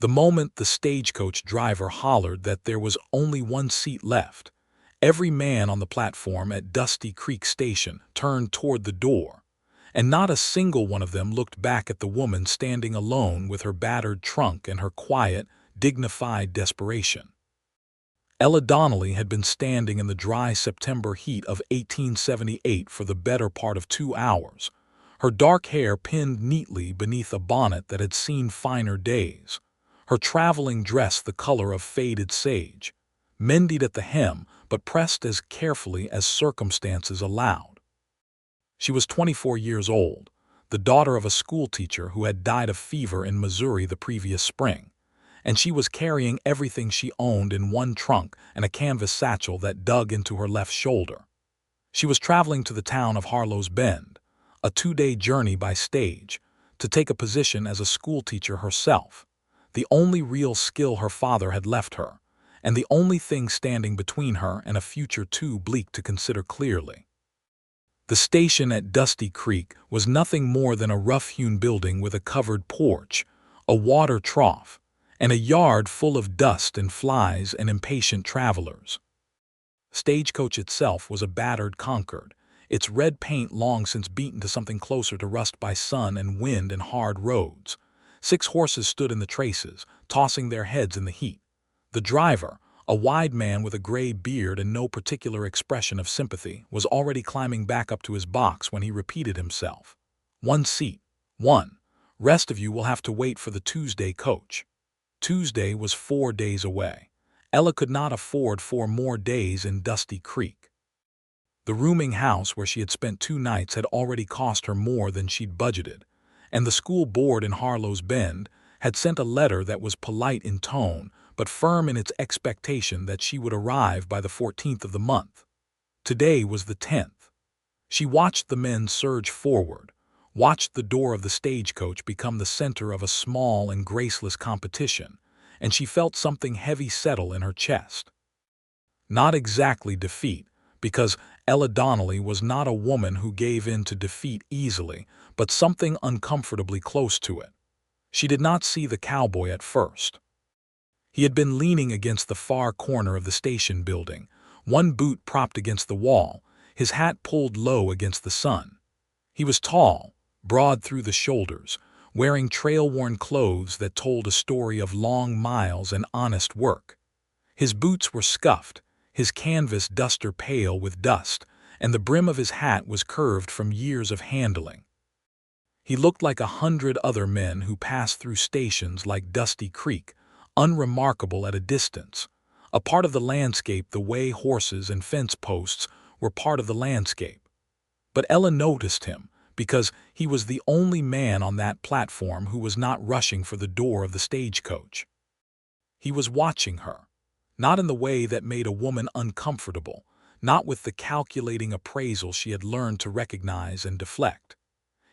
The moment the stagecoach driver hollered that there was only one seat left, every man on the platform at Dusty Creek Station turned toward the door, and not a single one of them looked back at the woman standing alone with her battered trunk and her quiet, dignified desperation. Ella Donnelly had been standing in the dry September heat of 1878 for the better part of 2 hours, her dark hair pinned neatly beneath a bonnet that had seen finer days, her traveling dress the color of faded sage, mended at the hem but pressed as carefully as circumstances allowed. She was 24 years old, the daughter of a schoolteacher who had died of fever in Missouri the previous spring, and she was carrying everything she owned in one trunk and a canvas satchel that dug into her left shoulder. She was traveling to the town of Harlow's Bend, a 2-day journey by stage, to take a position as a schoolteacher herself, the only real skill her father had left her, and the only thing standing between her and a future too bleak to consider clearly. The station at Dusty Creek was nothing more than a rough-hewn building with a covered porch, a water trough, and a yard full of dust and flies and impatient travelers. Stagecoach itself was a battered Concord, its red paint long since beaten to something closer to rust by sun and wind and hard roads. 6 horses stood in the traces, tossing their heads in the heat. The driver, a wide man with a gray beard and no particular expression of sympathy, was already climbing back up to his box when he repeated himself. 1 seat. 1. Rest of you will have to wait for the Tuesday coach. Tuesday was 4 days away. Ella could not afford 4 more days in Dusty Creek. The rooming house where she had spent 2 nights had already cost her more than she'd budgeted, and the school board in Harlow's Bend had sent a letter that was polite in tone but firm in its expectation that she would arrive by the 14th of the month. Today was the 10th. She watched the men surge forward, watched the door of the stagecoach become the center of a small and graceless competition, and she felt something heavy settle in her chest. Not exactly defeat, because Ella Donnelly was not a woman who gave in to defeat easily, but something uncomfortably close to it. She did not see the cowboy at first. He had been leaning against the far corner of the station building, one boot propped against the wall, his hat pulled low against the sun. He was tall, broad through the shoulders, wearing trail-worn clothes that told a story of long miles and honest work. His boots were scuffed, his canvas duster pale with dust, and the brim of his hat was curved from years of handling. He looked like 100 other men who passed through stations like Dusty Creek, unremarkable at a distance, a part of the landscape the way horses and fence posts were part of the landscape. But Ella noticed him because he was the only man on that platform who was not rushing for the door of the stagecoach. He was watching her, not in the way that made a woman uncomfortable, not with the calculating appraisal she had learned to recognize and deflect.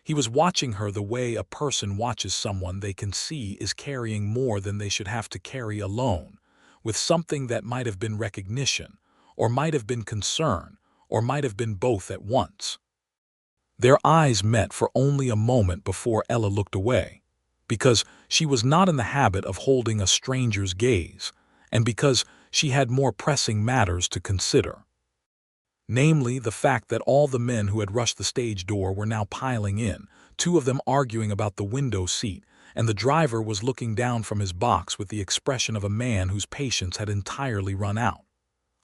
He was watching her the way a person watches someone they can see is carrying more than they should have to carry alone, with something that might have been recognition, or might have been concern, or might have been both at once. Their eyes met for only a moment before Ella looked away, because she was not in the habit of holding a stranger's gaze, and because she had more pressing matters to consider. Namely, the fact that all the men who had rushed the stage door were now piling in, 2 of them arguing about the window seat, and the driver was looking down from his box with the expression of a man whose patience had entirely run out.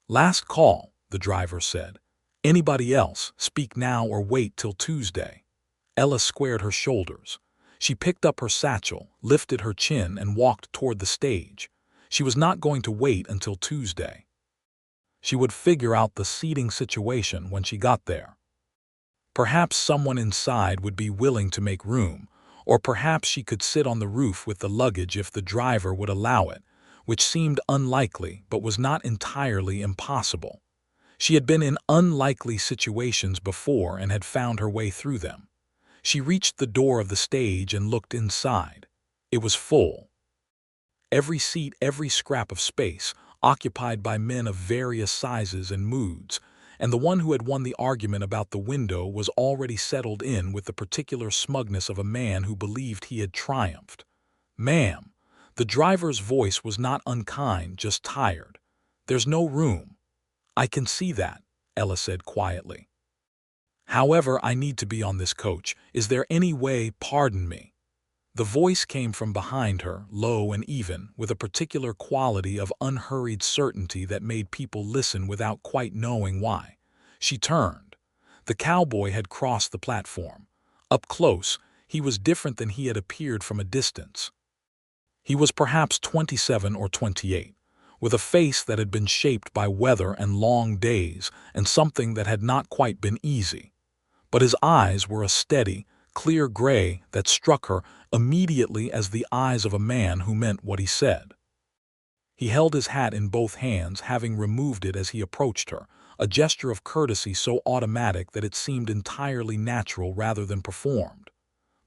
"Last call," the driver said. "Anybody else, speak now or wait till Tuesday." Ella squared her shoulders. She picked up her satchel, lifted her chin, and walked toward the stage. She was not going to wait until Tuesday. She would figure out the seating situation when she got there. Perhaps someone inside would be willing to make room, or perhaps she could sit on the roof with the luggage if the driver would allow it, which seemed unlikely but was not entirely impossible. She had been in unlikely situations before and had found her way through them. She reached the door of the stage and looked inside. It was full. Every seat, every scrap of space, occupied by men of various sizes and moods, and the one who had won the argument about the window was already settled in with the particular smugness of a man who believed he had triumphed. "Ma'am," The driver's voice was not unkind, just tired. "There's no room." "I can see that," Ella said quietly. "However, I need to be on this coach. Is there any way, pardon me?" The voice came from behind her, low and even, with a particular quality of unhurried certainty that made people listen without quite knowing why. She turned. The cowboy had crossed the platform. Up close, he was different than he had appeared from a distance. He was perhaps 27 or 28, with a face that had been shaped by weather and long days and something that had not quite been easy. But his eyes were a steady, clear gray that struck her immediately as the eyes of a man who meant what he said. He held his hat in both hands, having removed it as he approached her, a gesture of courtesy so automatic that it seemed entirely natural rather than performed.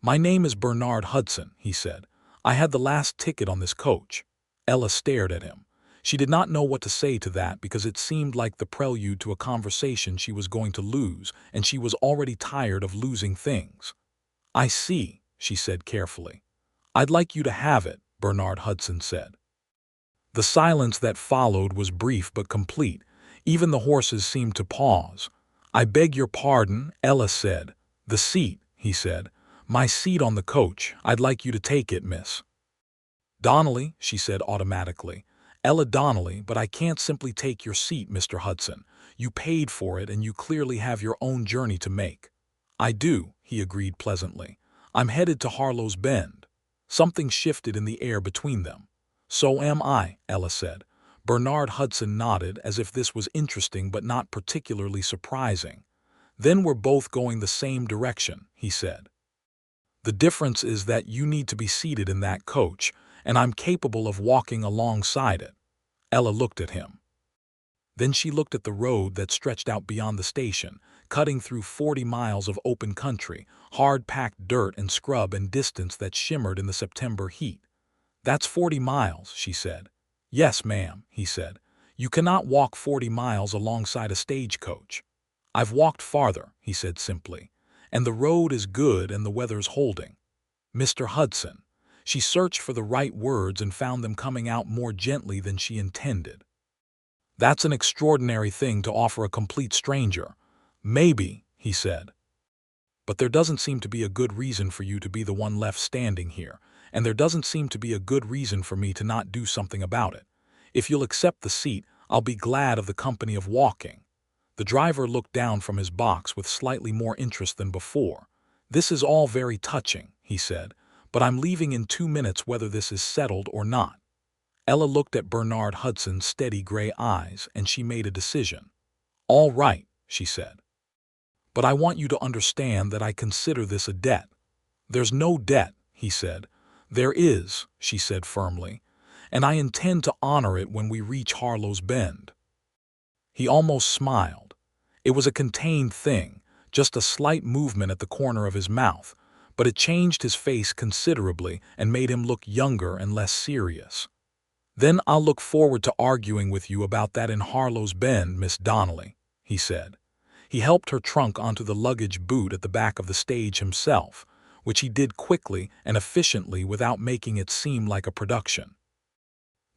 "My name is Bernard Hudson," he said. "I had the last ticket on this coach." Ella stared at him. She did not know what to say to that because it seemed like the prelude to a conversation she was going to lose, and she was already tired of losing things. "I see," she said carefully. "I'd like you to have it," Bernard Hudson said. The silence that followed was brief but complete. Even the horses seemed to pause. "I beg your pardon," Ella said. "The seat," he said. "My seat on the coach. I'd like you to take it, Miss Donnelly," she said automatically. "Ella Donnelly, but I can't simply take your seat, Mr. Hudson. You paid for it and you clearly have your own journey to make." "I do," he agreed pleasantly. "I'm headed to Harlow's Bend." Something shifted in the air between them. "So am I," Ella said. Bernard Hudson nodded as if this was interesting but not particularly surprising. "Then we're both going the same direction," he said. "The difference is that you need to be seated in that coach, and I'm capable of walking alongside it." Ella looked at him. Then she looked at the road that stretched out beyond the station, cutting through 40 miles of open country, hard-packed dirt and scrub and distance that shimmered in the September heat. "That's 40 miles, she said. "Yes, ma'am," he said. "You cannot walk 40 miles alongside a stagecoach." "I've walked farther," he said simply. "And the road is good and the weather's holding." "Mr. Hudson." She searched for the right words and found them coming out more gently than she intended. "That's an extraordinary thing to offer a complete stranger." "Maybe," he said. "But there doesn't seem to be a good reason for you to be the one left standing here, and there doesn't seem to be a good reason for me to not do something about it. If you'll accept the seat, I'll be glad of the company of walking." The driver looked down from his box with slightly more interest than before. "This is all very touching," he said, "but I'm leaving in 2 minutes whether this is settled or not." Ella looked at Bernard Hudson's steady gray eyes, and she made a decision. "All right," she said. "But I want you to understand that I consider this a debt." "There's no debt," he said. "There is," she said firmly, "and I intend to honor it when we reach Harlow's Bend." He almost smiled. It was a contained thing, just a slight movement at the corner of his mouth, but it changed his face considerably and made him look younger and less serious. "Then I'll look forward to arguing with you about that in Harlow's Bend, Miss Donnelly," he said. He helped her trunk onto the luggage boot at the back of the stage himself, which he did quickly and efficiently without making it seem like a production.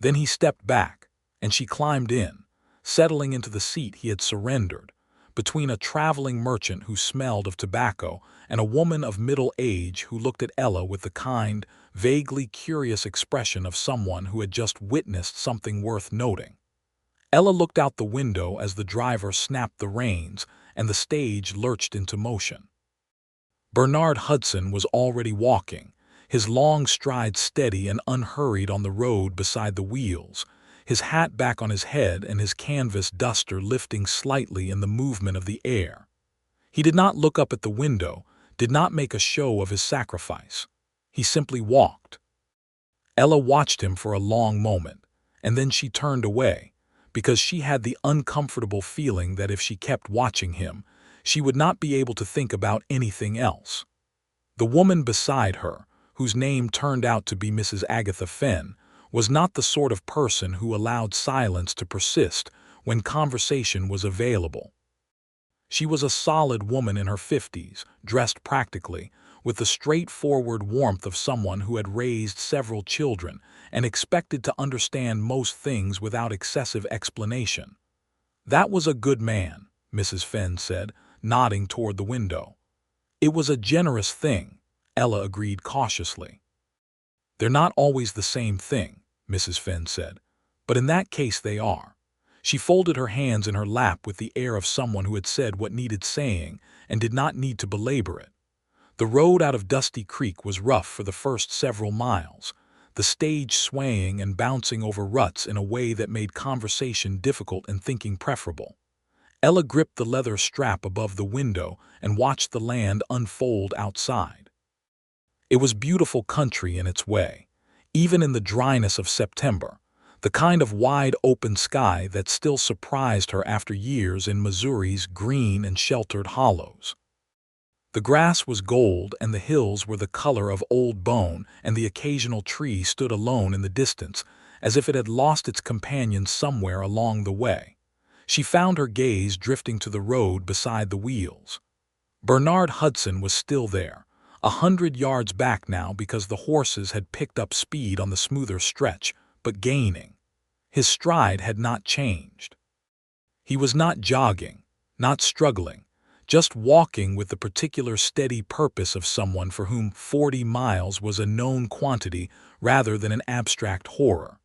Then he stepped back, and she climbed in, settling into the seat he had surrendered, between a traveling merchant who smelled of tobacco and a woman of middle age who looked at Ella with the kind, vaguely curious expression of someone who had just witnessed something worth noting. Ella looked out the window as the driver snapped the reins and the stage lurched into motion. Bernard Hudson was already walking, his long stride steady and unhurried on the road beside the wheels, his hat back on his head and his canvas duster lifting slightly in the movement of the air. He did not look up at the window, did not make a show of his sacrifice. He simply walked. Ella watched him for a long moment, and then she turned away, because she had the uncomfortable feeling that if she kept watching him, she would not be able to think about anything else. The woman beside her, whose name turned out to be Mrs. Agatha Fenn, was not the sort of person who allowed silence to persist when conversation was available. She was a solid woman in her 50s, dressed practically, with the straightforward warmth of someone who had raised several children and expected to understand most things without excessive explanation. "That was a good man," Mrs. Fenn said, nodding toward the window. "It was a generous thing," Ella agreed cautiously. "They're not always the same thing," Mrs. Fenn said, "but in that case they are." She folded her hands in her lap with the air of someone who had said what needed saying and did not need to belabor it. The road out of Dusty Creek was rough for the first several miles, the stage swaying and bouncing over ruts in a way that made conversation difficult and thinking preferable. Ella gripped the leather strap above the window and watched the land unfold outside. It was beautiful country in its way, even in the dryness of September, the kind of wide open sky that still surprised her after years in Missouri's green and sheltered hollows. The grass was gold and the hills were the color of old bone, and the occasional tree stood alone in the distance, as if it had lost its companion somewhere along the way. She found her gaze drifting to the road beside the wheels. Bernard Hudson was still there, 100 yards back now because the horses had picked up speed on the smoother stretch, but gaining. His stride had not changed. He was not jogging, not struggling, just walking with the particular steady purpose of someone for whom 40 miles was a known quantity rather than an abstract horror.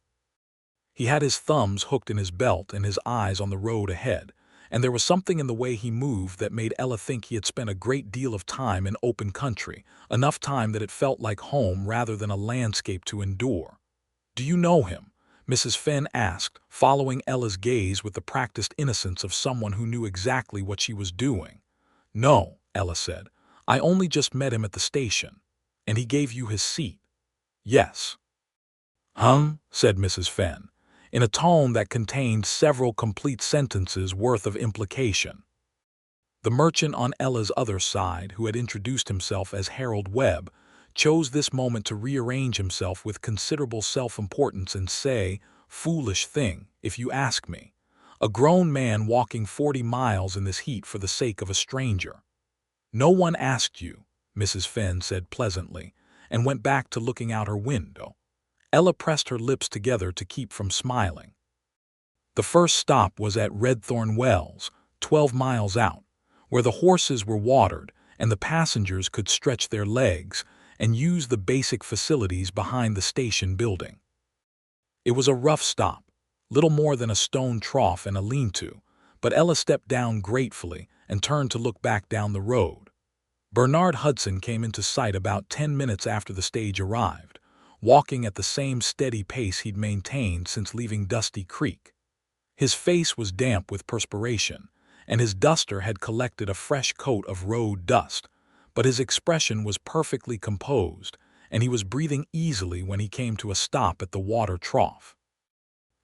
He had his thumbs hooked in his belt and his eyes on the road ahead, and there was something in the way he moved that made Ella think he had spent a great deal of time in open country, enough time that it felt like home rather than a landscape to endure. "Do you know him?" Mrs. Fenn asked, following Ella's gaze with the practiced innocence of someone who knew exactly what she was doing. "No," Ella said. "I only just met him at the station." "And he gave you his seat?" "Yes." Said Mrs. Fenn, in a tone that contained several complete sentences worth of implication. The merchant on Ella's other side, who had introduced himself as Harold Webb, chose this moment to rearrange himself with considerable self-importance and say, "Foolish thing, if you ask me. A grown man walking 40 miles in this heat for the sake of a stranger." "No one asked you," Mrs. Fenn said pleasantly, and went back to looking out her window. Ella pressed her lips together to keep from smiling. The first stop was at Redthorn Wells, 12 miles out, where the horses were watered and the passengers could stretch their legs and use the basic facilities behind the station building. It was a rough stop, little more than a stone trough and a lean-to, but Ella stepped down gratefully and turned to look back down the road. Bernard Hudson came into sight about 10 minutes after the stage arrived, walking at the same steady pace he'd maintained since leaving Dusty Creek. His face was damp with perspiration, and his duster had collected a fresh coat of road dust, but his expression was perfectly composed, and he was breathing easily when he came to a stop at the water trough.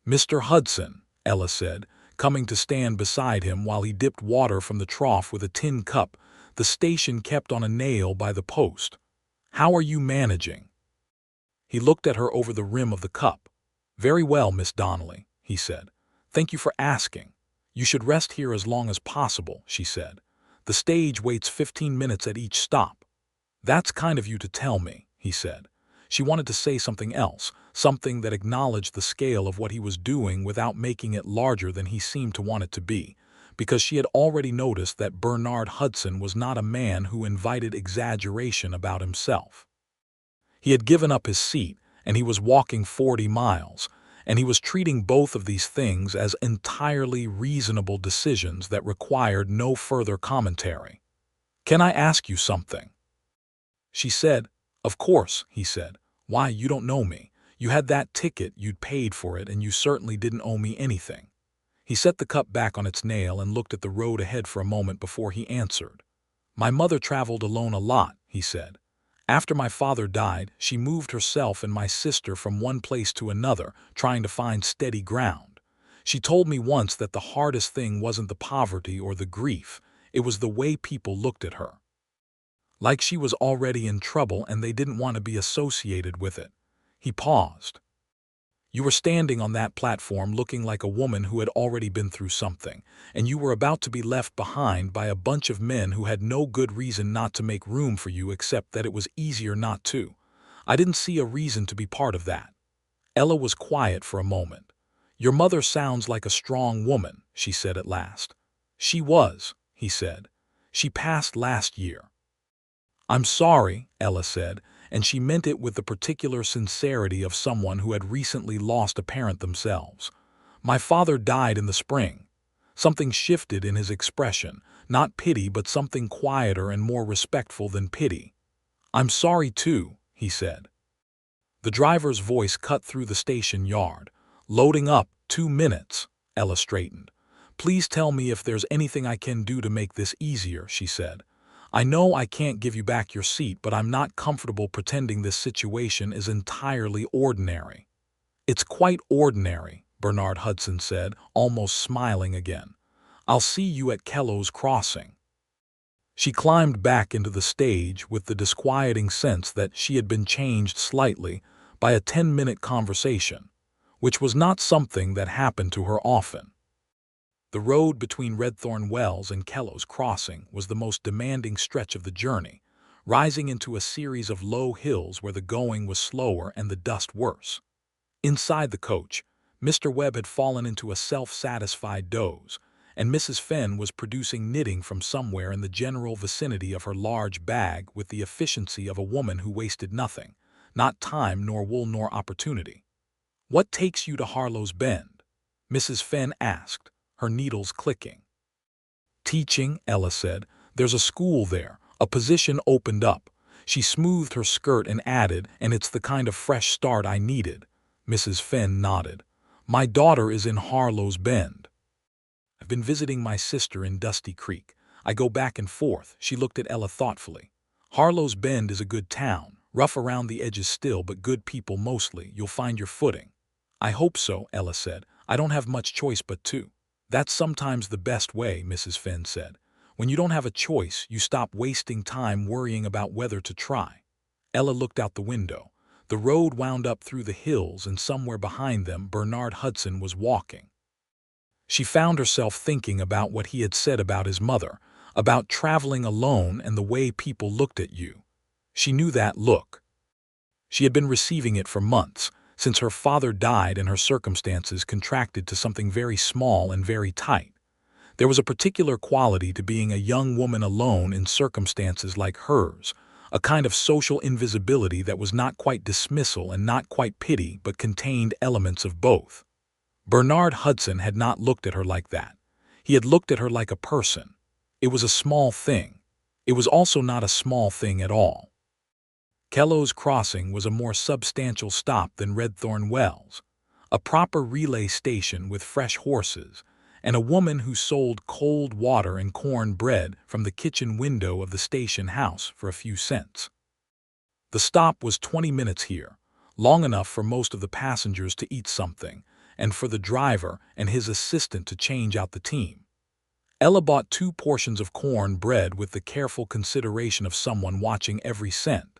"Mr. Hudson," Ella said, coming to stand beside him while he dipped water from the trough with a tin cup the station kept on a nail by the post. "How are you managing?" He looked at her over the rim of the cup. "Very well, Miss Donnelly," he said. "Thank you for asking. You should rest here as long as possible," she said. "The stage waits 15 minutes at each stop." "That's kind of you to tell me," he said. She wanted to say something else, something that acknowledged the scale of what he was doing without making it larger than he seemed to want it to be, because she had already noticed that Bernard Hudson was not a man who invited exaggeration about himself. He had given up his seat, and he was walking 40 miles, and he was treating both of these things as entirely reasonable decisions that required no further commentary. "Can I ask you something?" She said. "Of course," he said. "Why, you don't know me. You had that ticket, you'd paid for it, and you certainly didn't owe me anything." He set the cup back on its nail and looked at the road ahead for a moment before he answered. "My mother traveled alone a lot," he said. "After my father died, she moved herself and my sister from one place to another, trying to find steady ground. She told me once that the hardest thing wasn't the poverty or the grief, it was the way people looked at her. Like she was already in trouble and they didn't want to be associated with it." He paused. You were standing on that platform looking like a woman who had already been through something, and you were about to be left behind by a bunch of men who had no good reason not to make room for you except that it was easier not to. I didn't see a reason to be part of that." Ella was quiet for a moment. "Your mother sounds like a strong woman," she said at last. "She was," he said. "She passed last year." "I'm sorry," Ella said, and she meant it with the particular sincerity of someone who had recently lost a parent themselves. "My father died in the spring." Something shifted in his expression, not pity but something quieter and more respectful than pity. "I'm sorry too," he said. The driver's voice cut through the station yard. "Loading up, 2 minutes." Ella straightened. "Please tell me if there's anything I can do to make this easier," she said. "I know I can't give you back your seat, but I'm not comfortable pretending this situation is entirely ordinary." "It's quite ordinary," Bernard Hudson said, almost smiling again. "I'll see you at Kello's Crossing." She climbed back into the stage with the disquieting sense that she had been changed slightly by a 10-minute conversation, which was not something that happened to her often. The road between Redthorn Wells and Kello's Crossing was the most demanding stretch of the journey, rising into a series of low hills where the going was slower and the dust worse. Inside the coach, Mr. Webb had fallen into a self-satisfied doze, and Mrs. Fenn was producing knitting from somewhere in the general vicinity of her large bag with the efficiency of a woman who wasted nothing, not time nor wool nor opportunity. "What takes you to Harlow's Bend?" Mrs. Fenn asked, her needles clicking. "Teaching," Ella said. "There's a school there. A position opened up." She smoothed her skirt and added, "And it's the kind of fresh start I needed." Mrs. Fenn nodded. "My daughter is in Harlow's Bend. I've been visiting my sister in Dusty Creek. I go back and forth." She looked at Ella thoughtfully. "Harlow's Bend is a good town, rough around the edges still, but good people mostly. You'll find your footing." "I hope so," Ella said. "I don't have much choice but to." "That's sometimes the best way," Mrs. Fenn said. "When you don't have a choice, you stop wasting time worrying about whether to try." Ella looked out the window. The road wound up through the hills, and somewhere behind them Bernard Hudson was walking. She found herself thinking about what he had said about his mother, about traveling alone and the way people looked at you. She knew that look. She had been receiving it for months, since her father died and her circumstances contracted to something very small and very tight. There was a particular quality to being a young woman alone in circumstances like hers, a kind of social invisibility that was not quite dismissal and not quite pity but contained elements of both. Bernard Hudson had not looked at her like that. He had looked at her like a person. It was a small thing. It was also not a small thing at all. Kello's Crossing was a more substantial stop than Redthorn Wells, a proper relay station with fresh horses, and a woman who sold cold water and corn bread from the kitchen window of the station house for a few cents. The stop was 20 minutes here, long enough for most of the passengers to eat something, and for the driver and his assistant to change out the team. Ella bought 2 portions of corn bread with the careful consideration of someone watching every cent,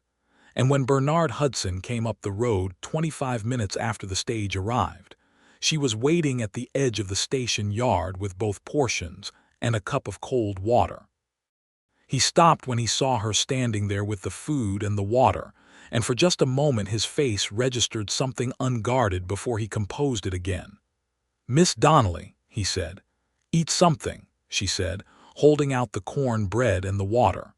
and when Bernard Hudson came up the road 25 minutes after the stage arrived, she was waiting at the edge of the station yard with both portions and a cup of cold water. He stopped when he saw her standing there with the food and the water, and for just a moment his face registered something unguarded before he composed it again. "Miss Donnelly," he said. "Eat something," she said, holding out the corn bread and the water.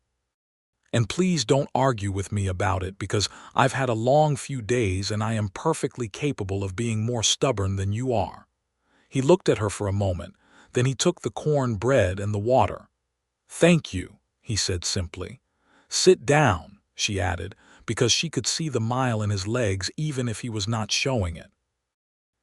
"And please don't argue with me about it, because I've had a long few days and I am perfectly capable of being more stubborn than you are." He looked at her for a moment, then he took the corn bread and the water. "Thank you," he said simply. "Sit down," she added, because she could see the mile in his legs even if he was not showing it.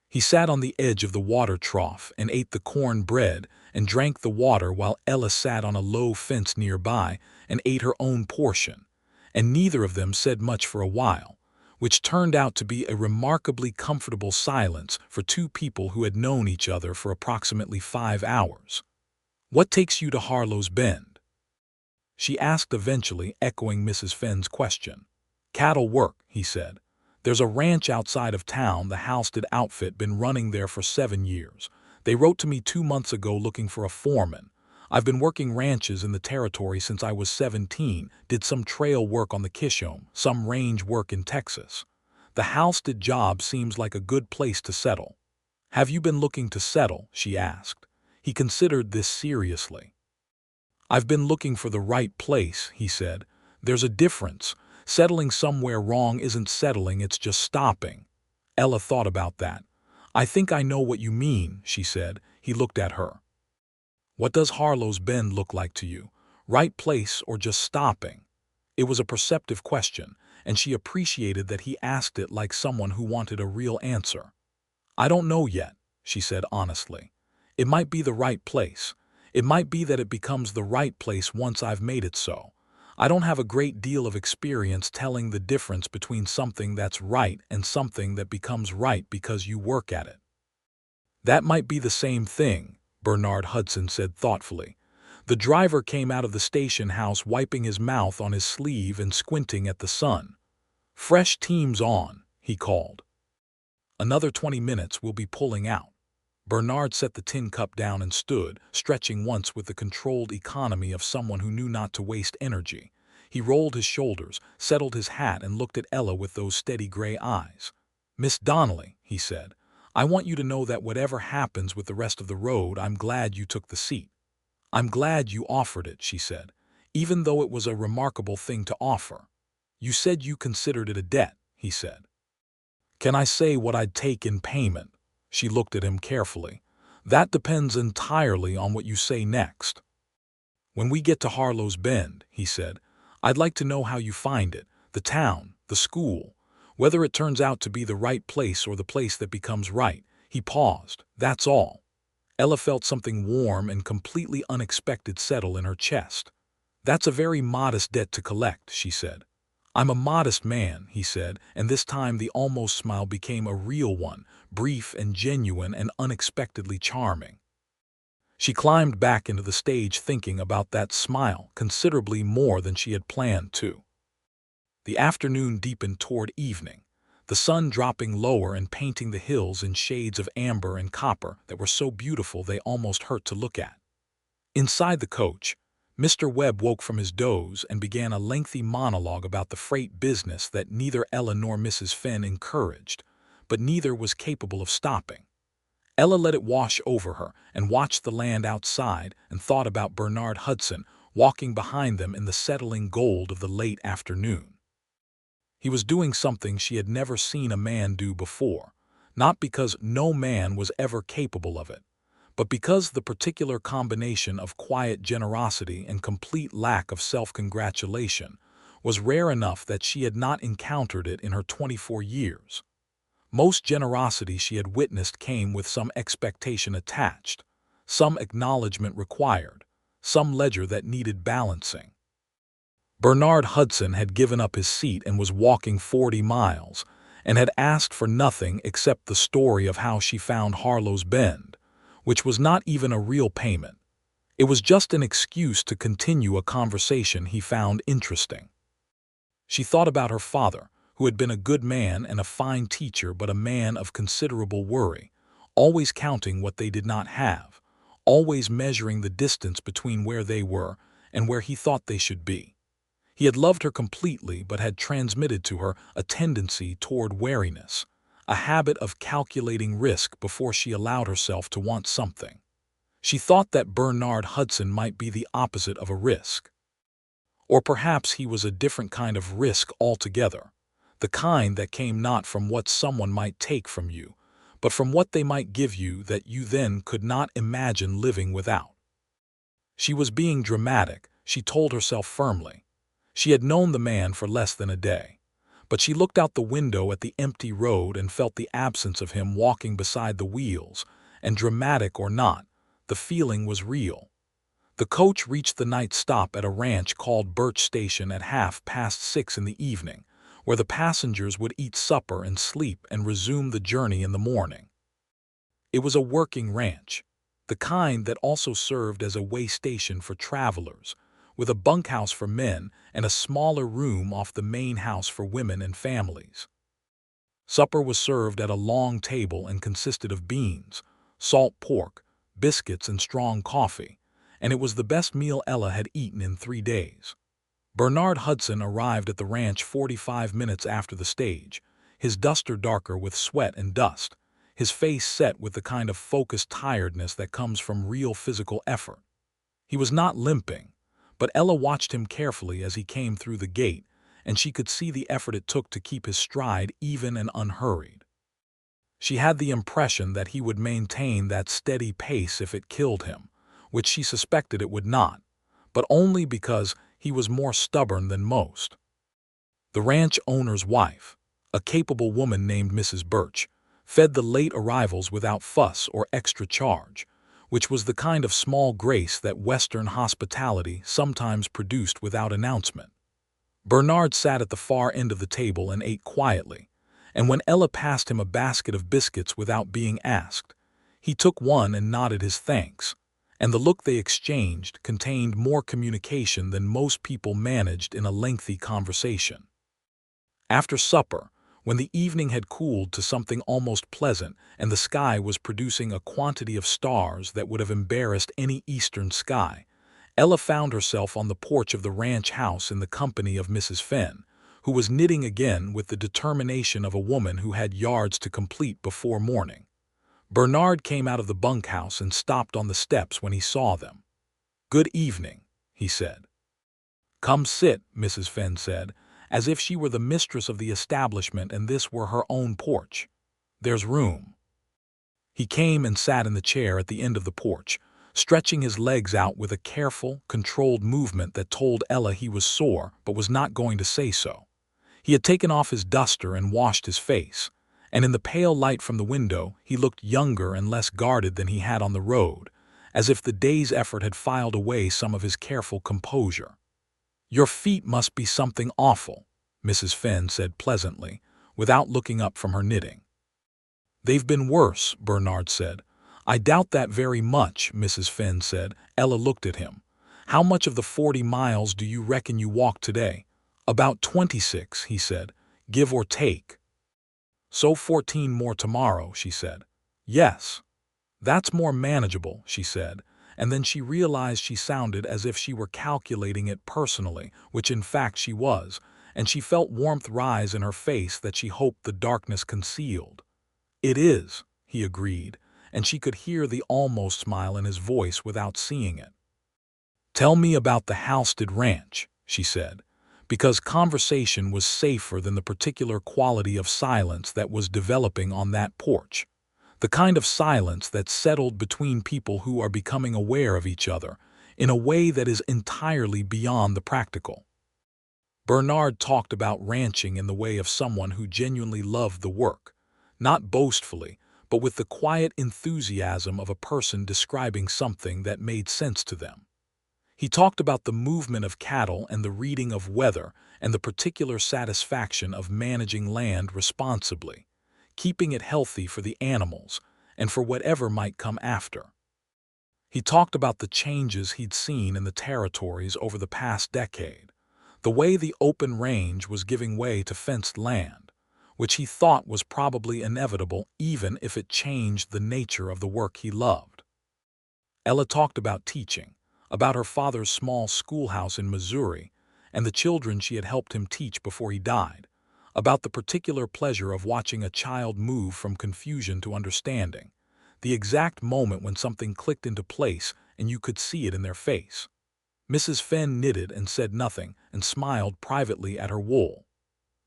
He sat on the edge of the water trough and ate the corn bread and drank the water while Ella sat on a low fence nearby and ate her own portion, and neither of them said much for a while, which turned out to be a remarkably comfortable silence for 2 people who had known each other for approximately 5 hours. "What takes you to Harlow's Bend?" she asked eventually, echoing Mrs. Fenn's question. "Cattle work," he said. There's a ranch outside of town. The Halsted outfit been running there for 7 years. They wrote to me 2 months ago looking for a foreman. I've been working ranches in the territory since I was 17, did some trail work on the Kishome, some range work in Texas. The Halsted job seems like a good place to settle. Have you been looking to settle? She asked. He considered this seriously. I've been looking for the right place, he said. There's a difference. Settling somewhere wrong isn't settling, it's just stopping. Ella thought about that. I think I know what you mean, she said. He looked at her. What does Harlow's Bend look like to you? Right place or just stopping? It was a perceptive question, and she appreciated that he asked it like someone who wanted a real answer. I don't know yet, she said honestly. It might be the right place. It might be that it becomes the right place once I've made it so. I don't have a great deal of experience telling the difference between something that's right and something that becomes right because you work at it. That might be the same thing, Bernard Hudson said thoughtfully. The driver came out of the station house wiping his mouth on his sleeve and squinting at the sun. Fresh team's on, he called. Another 20 minutes we'll be pulling out. Bernard set the tin cup down and stood, stretching once with the controlled economy of someone who knew not to waste energy. He rolled his shoulders, settled his hat, and looked at Ella with those steady gray eyes. Miss Donnelly, he said, I want you to know that whatever happens with the rest of the road, I'm glad you took the seat. I'm glad you offered it, she said, even though it was a remarkable thing to offer. You said you considered it a debt, he said. Can I say what I'd take in payment? She looked at him carefully. That depends entirely on what you say next. When we get to Harlow's Bend, he said, I'd like to know how you find it, the town, the school, whether it turns out to be the right place or the place that becomes right. He paused. That's all. Ella felt something warm and completely unexpected settle in her chest. That's a very modest debt to collect, she said. I'm a modest man, he said, and this time the almost smile became a real one, brief and genuine and unexpectedly charming. She climbed back into the stage thinking about that smile considerably more than she had planned to. The afternoon deepened toward evening, the sun dropping lower and painting the hills in shades of amber and copper that were so beautiful they almost hurt to look at. Inside the coach, Mr. Webb woke from his doze and began a lengthy monologue about the freight business that neither Ella nor Mrs. Fenn encouraged, but neither was capable of stopping. Ella let it wash over her and watched the land outside and thought about Bernard Hudson walking behind them in the settling gold of the late afternoon. He was doing something she had never seen a man do before, not because no man was ever capable of it, but because the particular combination of quiet generosity and complete lack of self-congratulation was rare enough that she had not encountered it in her 24 years. Most generosity she had witnessed came with some expectation attached, some acknowledgement required, some ledger that needed balancing. Bernard Hudson had given up his seat and was walking 40 miles, and had asked for nothing except the story of how she found Harlow's Bend, which was not even a real payment. It was just an excuse to continue a conversation he found interesting. She thought about her father, who had been a good man and a fine teacher but a man of considerable worry, always counting what they did not have, always measuring the distance between where they were and where he thought they should be. He had loved her completely but had transmitted to her a tendency toward wariness, a habit of calculating risk before she allowed herself to want something. She thought that Bernard Hudson might be the opposite of a risk. Or perhaps he was a different kind of risk altogether, the kind that came not from what someone might take from you, but from what they might give you that you then could not imagine living without. She was being dramatic, she told herself firmly. She had known the man for less than a day, but she looked out the window at the empty road and felt the absence of him walking beside the wheels, and dramatic or not, the feeling was real. The coach reached the night stop at a ranch called Birch Station at 6:30 in the evening, where the passengers would eat supper and sleep and resume the journey in the morning. It was a working ranch, the kind that also served as a way station for travelers, with a bunkhouse for men and a smaller room off the main house for women and families. Supper was served at a long table and consisted of beans, salt pork, biscuits, and strong coffee, and it was the best meal Ella had eaten in 3 days. Bernard Hudson arrived at the ranch 45 minutes after the stage, his duster darker with sweat and dust, his face set with the kind of focused tiredness that comes from real physical effort. He was not limping, but Ella watched him carefully as he came through the gate, and she could see the effort it took to keep his stride even and unhurried. She had the impression that he would maintain that steady pace if it killed him, which she suspected it would not, but only because he was more stubborn than most. The ranch owner's wife, a capable woman named Mrs. Birch, fed the late arrivals without fuss or extra charge, which was the kind of small grace that Western hospitality sometimes produced without announcement. Bernard sat at the far end of the table and ate quietly, and when Ella passed him a basket of biscuits without being asked, he took one and nodded his thanks, and the look they exchanged contained more communication than most people managed in a lengthy conversation. After supper, when the evening had cooled to something almost pleasant and the sky was producing a quantity of stars that would have embarrassed any eastern sky, Ella found herself on the porch of the ranch house in the company of Mrs. Fenn, who was knitting again with the determination of a woman who had yards to complete before morning. Bernard came out of the bunkhouse and stopped on the steps when he saw them. "Good evening," he said. "Come sit," Mrs. Fenn said, as if she were the mistress of the establishment and this were her own porch. "There's room." He came and sat in the chair at the end of the porch, stretching his legs out with a careful, controlled movement that told Ella he was sore but was not going to say so. He had taken off his duster and washed his face, and in the pale light from the window he looked younger and less guarded than he had on the road, as if the day's effort had filed away some of his careful composure. "Your feet must be something awful," Mrs. Fenn said pleasantly, without looking up from her knitting. "They've been worse," Bernard said. "I doubt that very much," Mrs. Fenn said. Ella looked at him. "How much of the 40 miles do you reckon you walked today?" "About 26, he said, "give or take." "So 14 more tomorrow," she said. "Yes. That's more manageable," she said, and then she realized she sounded as if she were calculating it personally, which in fact she was, and she felt warmth rise in her face that she hoped the darkness concealed. "It is," he agreed, and she could hear the almost smile in his voice without seeing it. "Tell me about the Halstead Ranch," she said, because conversation was safer than the particular quality of silence that was developing on that porch, the kind of silence that settled between people who are becoming aware of each other in a way that is entirely beyond the practical. Bernard talked about ranching in the way of someone who genuinely loved the work, not boastfully, but with the quiet enthusiasm of a person describing something that made sense to them. He talked about the movement of cattle and the reading of weather and the particular satisfaction of managing land responsibly, keeping it healthy for the animals and for whatever might come after. He talked about the changes he'd seen in the territories over the past decade, the way the open range was giving way to fenced land, which he thought was probably inevitable even if it changed the nature of the work he loved. Ella talked about teaching, about her father's small schoolhouse in Missouri and the children she had helped him teach before he died, about the particular pleasure of watching a child move from confusion to understanding, the exact moment when something clicked into place and you could see it in their face. Mrs. Fenn knitted and said nothing and smiled privately at her wool.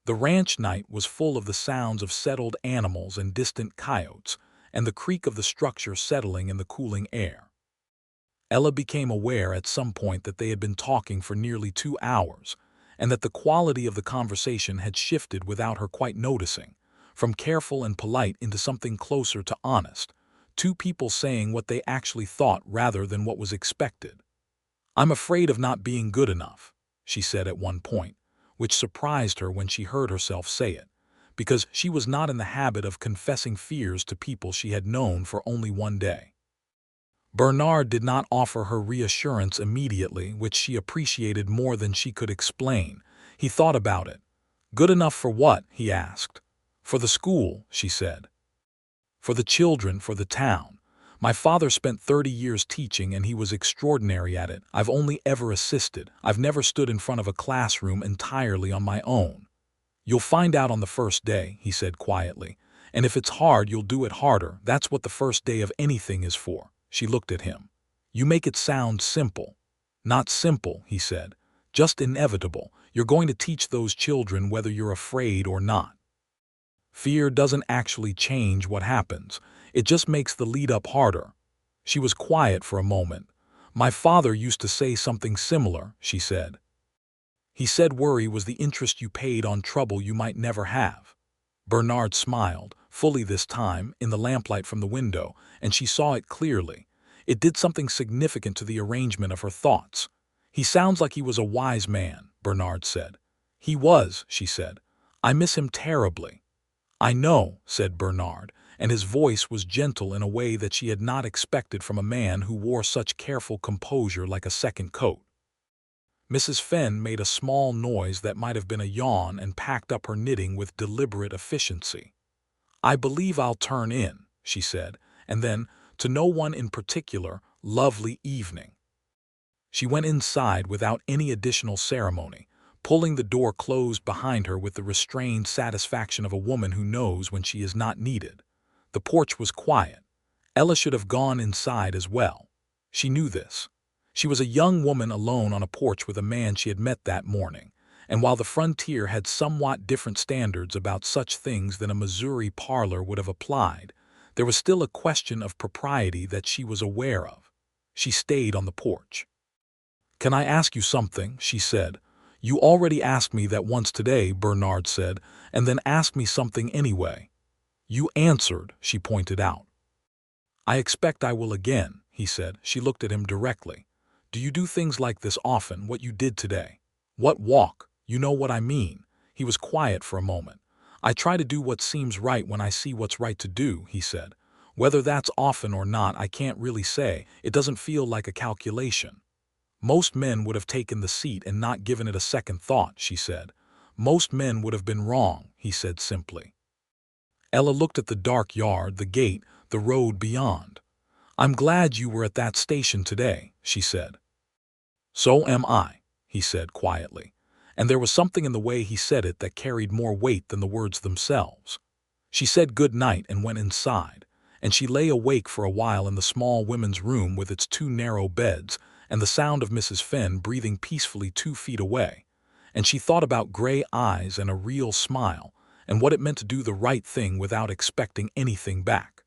The ranch night was full of the sounds of settled animals and distant coyotes and the creak of the structure settling in the cooling air. Ella became aware at some point that they had been talking for nearly 2 hours, and that the quality of the conversation had shifted without her quite noticing, from careful and polite into something closer to honest, two people saying what they actually thought rather than what was expected. "I'm afraid of not being good enough," she said at one point, which surprised her when she heard herself say it, because she was not in the habit of confessing fears to people she had known for only one day. Bernard did not offer her reassurance immediately, which she appreciated more than she could explain. He thought about it. "Good enough for what?" he asked. For the school, she said. For the children, for the town. My father spent 30 years teaching and he was extraordinary at it. I've only ever assisted. I've never stood in front of a classroom entirely on my own. You'll find out on the first day, he said quietly. And if it's hard, you'll do it harder. That's what the first day of anything is for. She looked at him. You make it sound simple. Not simple, he said. Just inevitable. You're going to teach those children whether you're afraid or not. Fear doesn't actually change what happens. It just makes the lead-up harder. She was quiet for a moment. My father used to say something similar, she said. He said worry was the interest you paid on trouble you might never have. Bernard smiled, fully this time, in the lamplight from the window, and she saw it clearly. It did something significant to the arrangement of her thoughts. He sounds like he was a wise man, Bernard said. He was, she said. I miss him terribly. I know, said Bernard, and his voice was gentle in a way that she had not expected from a man who wore such careful composure like a second coat. Mrs. Fenn made a small noise that might have been a yawn and packed up her knitting with deliberate efficiency. I believe I'll turn in, she said, and then, to no one in particular, lovely evening. She went inside without any additional ceremony, pulling the door closed behind her with the restrained satisfaction of a woman who knows when she is not needed. The porch was quiet. Ella should have gone inside as well. She knew this. She was a young woman alone on a porch with a man she had met that morning, and while the frontier had somewhat different standards about such things than a Missouri parlor would have applied, there was still a question of propriety that she was aware of. She stayed on the porch. Can I ask you something? She said. You already asked me that once today, Bernard said, and then asked me something anyway. You answered, she pointed out. I expect I will again, he said. She looked at him directly. Do you do things like this often, what you did today? What walk? You know what I mean. He was quiet for a moment. I try to do what seems right when I see what's right to do, he said. Whether that's often or not, I can't really say. It doesn't feel like a calculation. Most men would have taken the seat and not given it a second thought, she said. Most men would have been wrong, he said simply. Ella looked at the dark yard, the gate, the road beyond. I'm glad you were at that station today, she said. So am I, he said quietly, and there was something in the way he said it that carried more weight than the words themselves. She said good night and went inside, and she lay awake for a while in the small women's room with its 2 narrow beds and the sound of Mrs. Fenn breathing peacefully 2 feet away, and she thought about gray eyes and a real smile and what it meant to do the right thing without expecting anything back.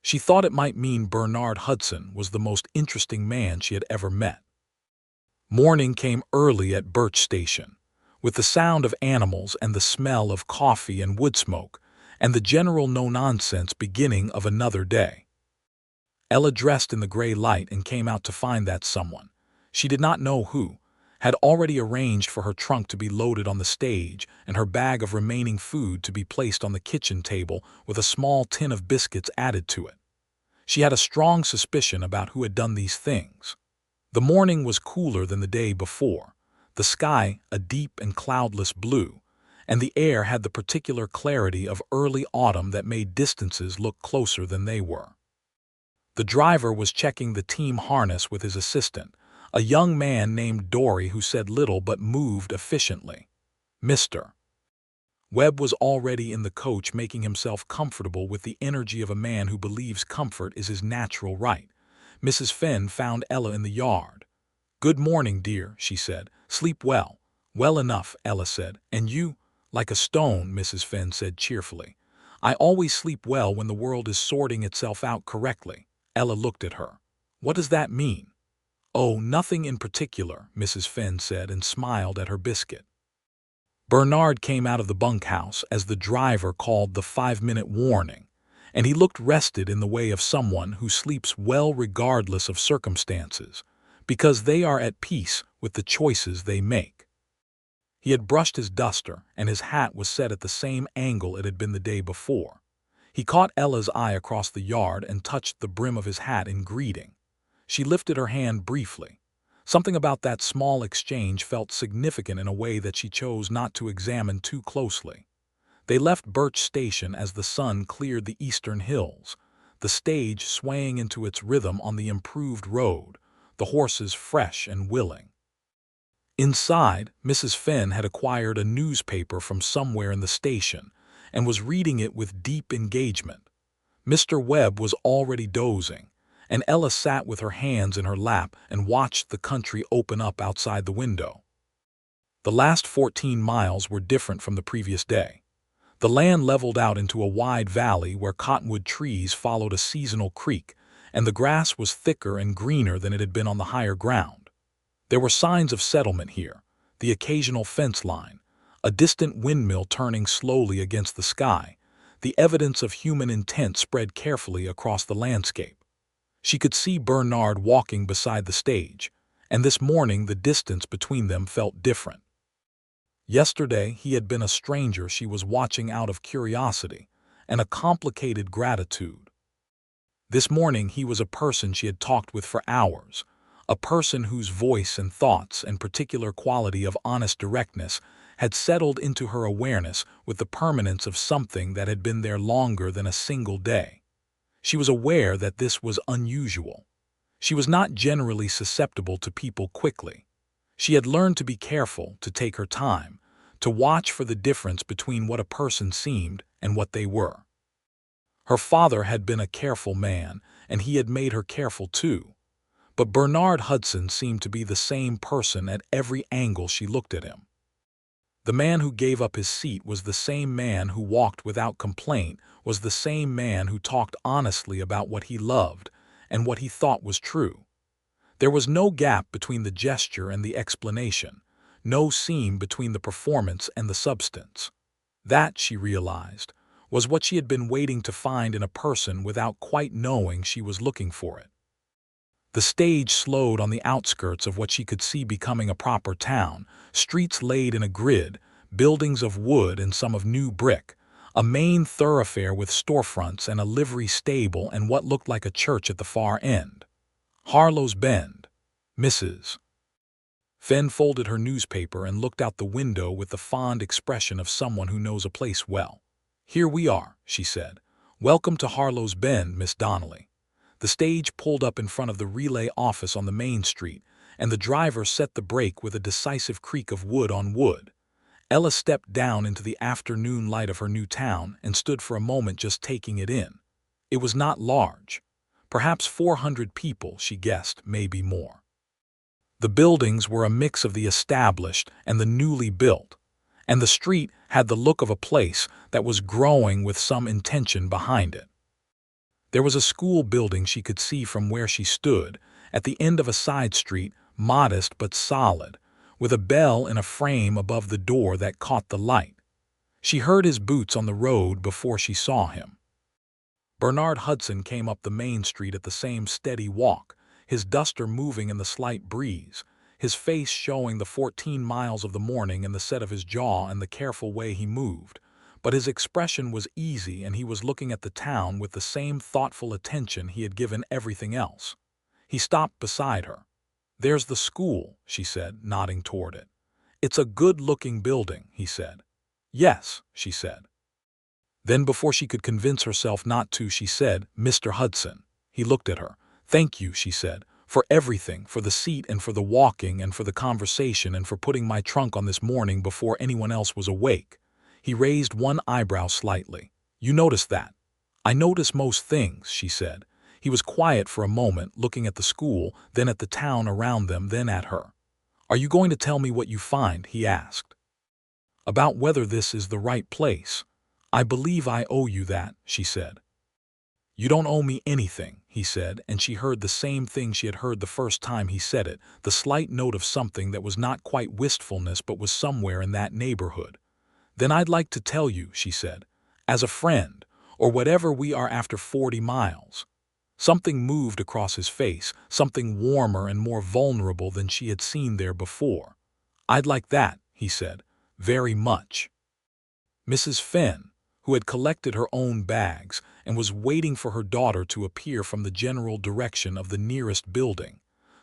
She thought it might mean Bernard Hudson was the most interesting man she had ever met. Morning came early at Birch Station, with the sound of animals and the smell of coffee and wood smoke, and the general no-nonsense beginning of another day. Ella dressed in the gray light and came out to find that someone, she did not know who, had already arranged for her trunk to be loaded on the stage and her bag of remaining food to be placed on the kitchen table with a small tin of biscuits added to it. She had a strong suspicion about who had done these things. The morning was cooler than the day before, the sky a deep and cloudless blue, and the air had the particular clarity of early autumn that made distances look closer than they were. The driver was checking the team harness with his assistant, a young man named Dory who said little but moved efficiently. Mr. Webb was already in the coach making himself comfortable with the energy of a man who believes comfort is his natural right. Mrs. Fenn found Ella in the yard. Good morning, dear, she said. Sleep well. Well enough, Ella said. And you? Like a stone, Mrs. Fenn said cheerfully. I always sleep well when the world is sorting itself out correctly. Ella looked at her. What does that mean? Oh, nothing in particular, Mrs. Fenn said and smiled at her biscuit. Bernard came out of the bunkhouse as the driver called the 5-minute warning, and he looked rested in the way of someone who sleeps well regardless of circumstances, because they are at peace with the choices they make. He had brushed his duster, and his hat was set at the same angle it had been the day before. He caught Ella's eye across the yard and touched the brim of his hat in greeting. She lifted her hand briefly. Something about that small exchange felt significant in a way that she chose not to examine too closely. They left Birch Station as the sun cleared the eastern hills, the stage swaying into its rhythm on the improved road, the horses fresh and willing. Inside, Mrs. Fenn had acquired a newspaper from somewhere in the station and was reading it with deep engagement. Mr. Webb was already dozing, and Ella sat with her hands in her lap and watched the country open up outside the window. The last 14 miles were different from the previous day. The land leveled out into a wide valley where cottonwood trees followed a seasonal creek, and the grass was thicker and greener than it had been on the higher ground. There were signs of settlement here, the occasional fence line, a distant windmill turning slowly against the sky, the evidence of human intent spread carefully across the landscape. She could see Bernard walking beside the stage, and this morning the distance between them felt different. Yesterday he had been a stranger she was watching out of curiosity and a complicated gratitude. This morning he was a person she had talked with for hours, a person whose voice and thoughts and particular quality of honest directness had settled into her awareness with the permanence of something that had been there longer than a single day. She was aware that this was unusual. She was not generally susceptible to people quickly. She had learned to be careful, to take her time, to watch for the difference between what a person seemed and what they were. Her father had been a careful man, and he had made her careful too. But Bernard Hudson seemed to be the same person at every angle she looked at him. The man who gave up his seat was the same man who walked without complaint, was the same man who talked honestly about what he loved and what he thought was true. There was no gap between the gesture and the explanation, no seam between the performance and the substance. That, she realized, was what she had been waiting to find in a person without quite knowing she was looking for it. The stage slowed on the outskirts of what she could see becoming a proper town, streets laid in a grid, buildings of wood and some of new brick, a main thoroughfare with storefronts and a livery stable and what looked like a church at the far end. Harlow's Bend. Mrs. Fenn folded her newspaper and looked out the window with the fond expression of someone who knows a place well. "Here we are," she said. "Welcome to Harlow's Bend, Miss Donnelly." The stage pulled up in front of the relay office on the main street, and the driver set the brake with a decisive creak of wood on wood. Ella stepped down into the afternoon light of her new town and stood for a moment just taking it in. It was not large. Perhaps 400 people, she guessed, maybe more. The buildings were a mix of the established and the newly built, and the street had the look of a place that was growing with some intention behind it. There was a school building she could see from where she stood, at the end of a side street, modest but solid, with a bell in a frame above the door that caught the light. She heard his boots on the road before she saw him. Bernard Hudson came up the main street at the same steady walk, his duster moving in the slight breeze, his face showing the 14 miles of the morning in the set of his jaw and the careful way he moved. But his expression was easy and he was looking at the town with the same thoughtful attention he had given everything else. He stopped beside her. "There's the school," she said, nodding toward it. "It's a good-looking building," he said. "Yes," she said. Then before she could convince herself not to, she said, "Mr. Hudson." He looked at her. "Thank you," she said, "for everything, for the seat and for the walking and for the conversation and for putting my trunk on this morning before anyone else was awake." He raised one eyebrow slightly. "You noticed that?" "I notice most things," she said. He was quiet for a moment, looking at the school, then at the town around them, then at her. "Are you going to tell me what you find?" he asked. "About whether this is the right place. I believe I owe you that," she said. "You don't owe me anything," he said, and she heard the same thing she had heard the first time he said it, the slight note of something that was not quite wistfulness but was somewhere in that neighborhood. "Then I'd like to tell you," she said, "as a friend, or whatever we are after 40 miles. Something moved across his face, something warmer and more vulnerable than she had seen there before. "I'd like that," he said, "very much." Mrs. Fenn, who had collected her own bags and was waiting for her daughter to appear from the general direction of the nearest building,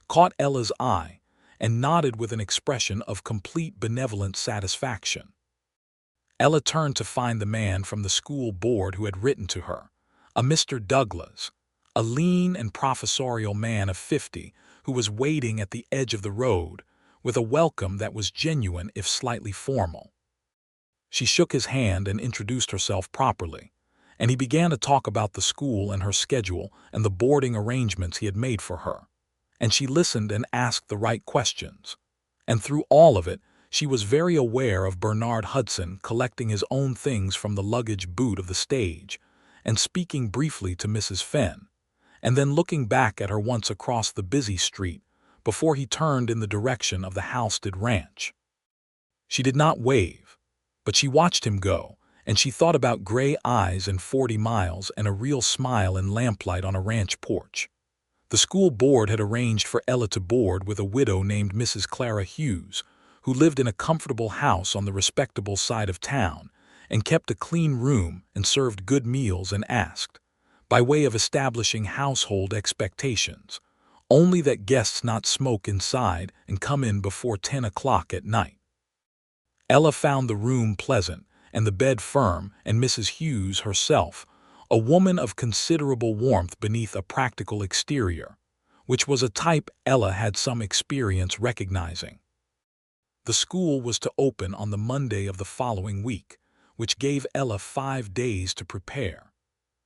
caught Ella's eye and nodded with an expression of complete benevolent satisfaction. Ella turned to find the man from the school board who had written to her, a Mr. Douglas, a lean and professorial man of 50 who was waiting at the edge of the road with a welcome that was genuine if slightly formal. She shook his hand and introduced herself properly, and he began to talk about the school and her schedule and the boarding arrangements he had made for her. And she listened and asked the right questions. And through all of it, she was very aware of Bernard Hudson collecting his own things from the luggage boot of the stage and speaking briefly to Mrs. Fenn, and then looking back at her once across the busy street before he turned in the direction of the Halstead Ranch. She did not wave, but she watched him go, and she thought about gray eyes and 40 miles and a real smile in lamplight on a ranch porch. The school board had arranged for Ella to board with a widow named Mrs. Clara Hughes, who lived in a comfortable house on the respectable side of town and kept a clean room and served good meals and asked, by way of establishing household expectations, only that guests not smoke inside and come in before 10 o'clock at night. Ella found the room pleasant and the bed firm, and Mrs. Hughes herself, a woman of considerable warmth beneath a practical exterior, which was a type Ella had some experience recognizing. The school was to open on the Monday of the following week, which gave Ella 5 days to prepare.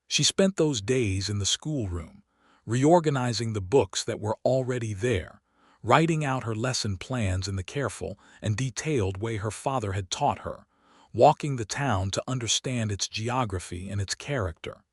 She spent those days in the schoolroom, reorganizing the books that were already there, writing out her lesson plans in the careful and detailed way her father had taught her, walking the town to understand its geography and its character.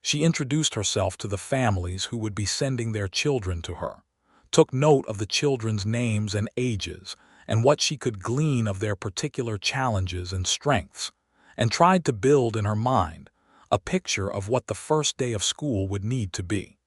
She introduced herself to the families who would be sending their children to her, took note of the children's names and ages, and what she could glean of their particular challenges and strengths, and tried to build in her mind a picture of what the first day of school would need to be.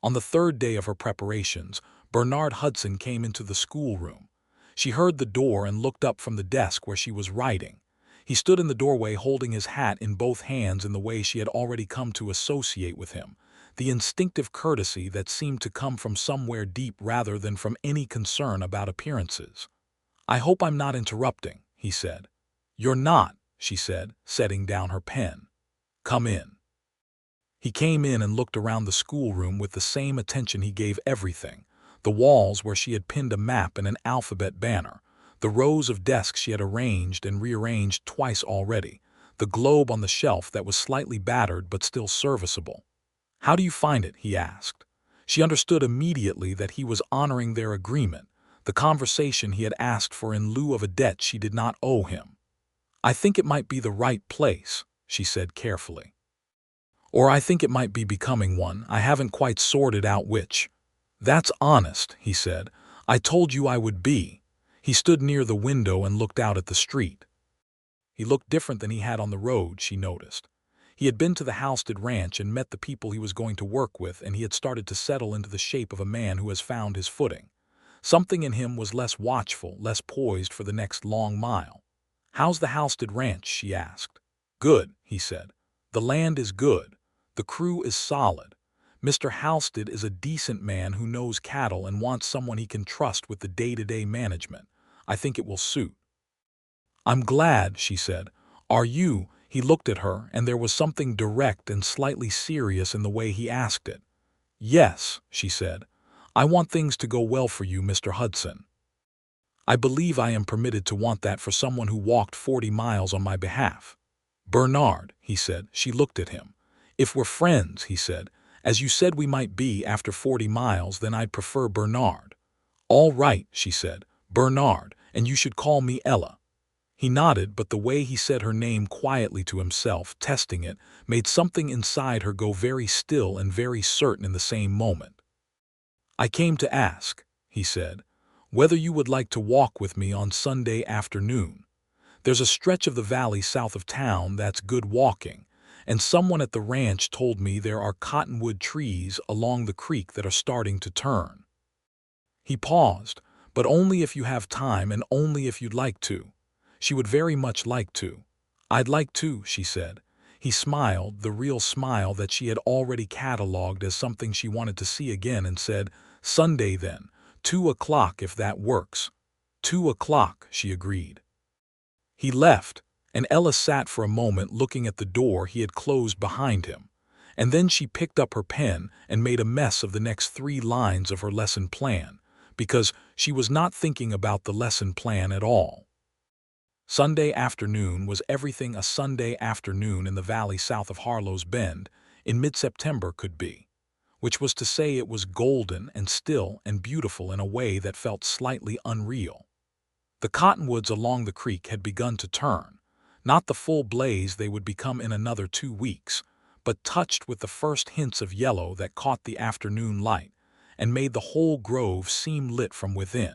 On the third day of her preparations, Bernard Hudson came into the schoolroom. She heard the door and looked up from the desk where she was writing. He stood in the doorway holding his hat in both hands in the way she had already come to associate with him, the instinctive courtesy that seemed to come from somewhere deep rather than from any concern about appearances. "I hope I'm not interrupting," he said. "You're not," she said, setting down her pen. "Come in." He came in and looked around the schoolroom with the same attention he gave everything, the walls where she had pinned a map and an alphabet banner, the rows of desks she had arranged and rearranged twice already, the globe on the shelf that was slightly battered but still serviceable. "How do you find it?" he asked. She understood immediately that he was honoring their agreement, the conversation he had asked for in lieu of a debt she did not owe him. "I think it might be the right place," she said carefully. "Or I think it might be becoming one. I haven't quite sorted out which." "That's honest," he said. "I told you I would be." He stood near the window and looked out at the street. He looked different than he had on the road, she noticed. He had been to the Halstead Ranch and met the people he was going to work with, and he had started to settle into the shape of a man who has found his footing. Something in him was less watchful, less poised for the next long mile. "How's the Halstead Ranch?" she asked. "Good," he said. "The land is good. The crew is solid. Mr. Halstead is a decent man who knows cattle and wants someone he can trust with the day-to-day management. I think it will suit." "I'm glad," she said. "Are you?" He looked at her, and there was something direct and slightly serious in the way he asked it. "Yes," she said. "I want things to go well for you, Mr. Hudson. I believe I am permitted to want that for someone who walked 40 miles on my behalf." "Bernard," he said. She looked at him. "If we're friends," he said, "as you said we might be after 40 miles, then I'd prefer Bernard." "All right," she said. "Bernard, and you should call me Ella." He nodded, but the way he said her name quietly to himself, testing it, made something inside her go very still and very certain in the same moment. "I came to ask," he said, "whether you would like to walk with me on Sunday afternoon. There's a stretch of the valley south of town that's good walking, and someone at the ranch told me there are cottonwood trees along the creek that are starting to turn." He paused, "But only if you have time and only if you'd like to." She would very much like to. "I'd like to," she said. He smiled, the real smile that she had already catalogued as something she wanted to see again, and said, "Sunday then, 2 o'clock if that works." 2 o'clock, she agreed. He left, and Ella sat for a moment looking at the door he had closed behind him, and then she picked up her pen and made a mess of the next 3 lines of her lesson plan, because she was not thinking about the lesson plan at all. Sunday afternoon was everything a Sunday afternoon in the valley south of Harlow's Bend in mid-September could be, which was to say it was golden and still and beautiful in a way that felt slightly unreal. The cottonwoods along the creek had begun to turn, not the full blaze they would become in another 2 weeks, but touched with the first hints of yellow that caught the afternoon light and made the whole grove seem lit from within.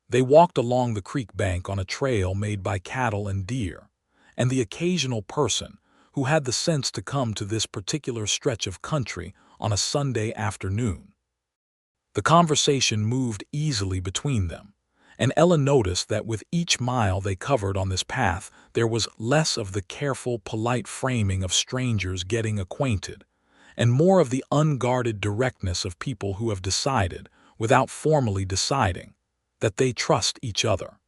They walked along the creek bank on a trail made by cattle and deer, and the occasional person who had the sense to come to this particular stretch of country on a Sunday afternoon. The conversation moved easily between them, and Ella noticed that with each mile they covered on this path there was less of the careful, polite framing of strangers getting acquainted, and more of the unguarded directness of people who have decided, without formally deciding, that they trust each other.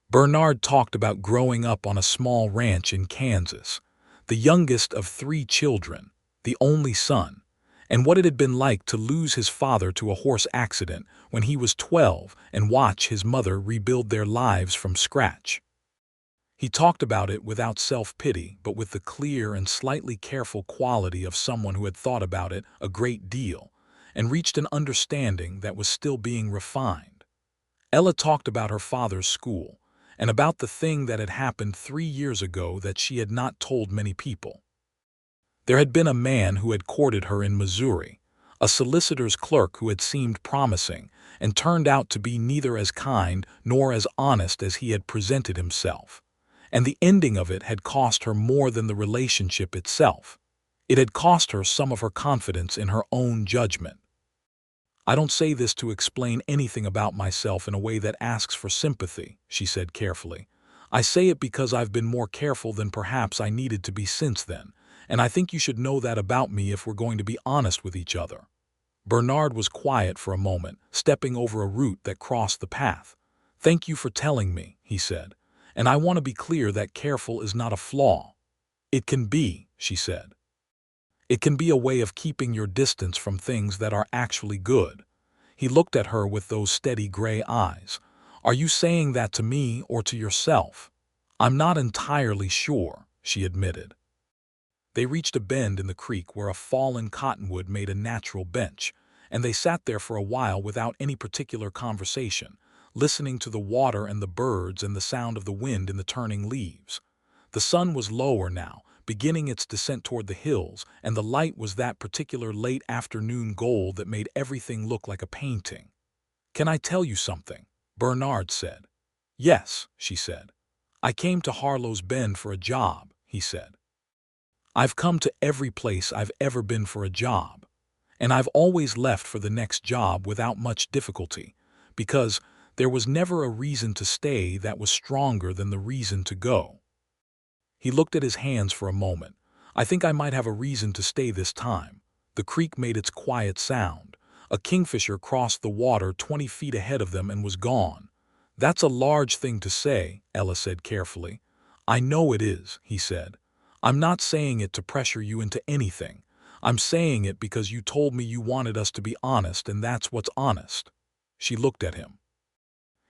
Bernard talked about growing up on a small ranch in Kansas, the youngest of 3 children, the only son, and what it had been like to lose his father to a horse accident when he was 12 and watch his mother rebuild their lives from scratch. He talked about it without self-pity, but with the clear and slightly careful quality of someone who had thought about it a great deal and reached an understanding that was still being refined. Ella talked about her father's school and about the thing that had happened 3 years ago that she had not told many people. There had been a man who had courted her in Missouri, a solicitor's clerk who had seemed promising and turned out to be neither as kind nor as honest as he had presented himself, and the ending of it had cost her more than the relationship itself. It had cost her some of her confidence in her own judgment. "I don't say this to explain anything about myself in a way that asks for sympathy," she said carefully. "I say it because I've been more careful than perhaps I needed to be since then, and I think you should know that about me if we're going to be honest with each other." Bernard was quiet for a moment, stepping over a root that crossed the path. "Thank you for telling me," he said, "and I want to be clear that careful is not a flaw." "It can be," she said. "It can be a way of keeping your distance from things that are actually good." He looked at her with those steady gray eyes. "Are you saying that to me or to yourself?" "I'm not entirely sure," she admitted. They reached a bend in the creek where a fallen cottonwood made a natural bench, and they sat there for a while without any particular conversation, listening to the water and the birds and the sound of the wind in the turning leaves. The sun was lower now, beginning its descent toward the hills, and the light was that particular late afternoon gold that made everything look like a painting. "Can I tell you something?" Bernard said. "Yes," she said. "I came to Harlow's Bend for a job," he said. "I've come to every place I've ever been for a job, and I've always left for the next job without much difficulty, because there was never a reason to stay that was stronger than the reason to go." He looked at his hands for a moment. "I think I might have a reason to stay this time." The creek made its quiet sound. A kingfisher crossed the water 20 feet ahead of them and was gone. "That's a large thing to say," Ella said carefully. "I know it is," he said. "I'm not saying it to pressure you into anything. I'm saying it because you told me you wanted us to be honest, and that's what's honest." She looked at him.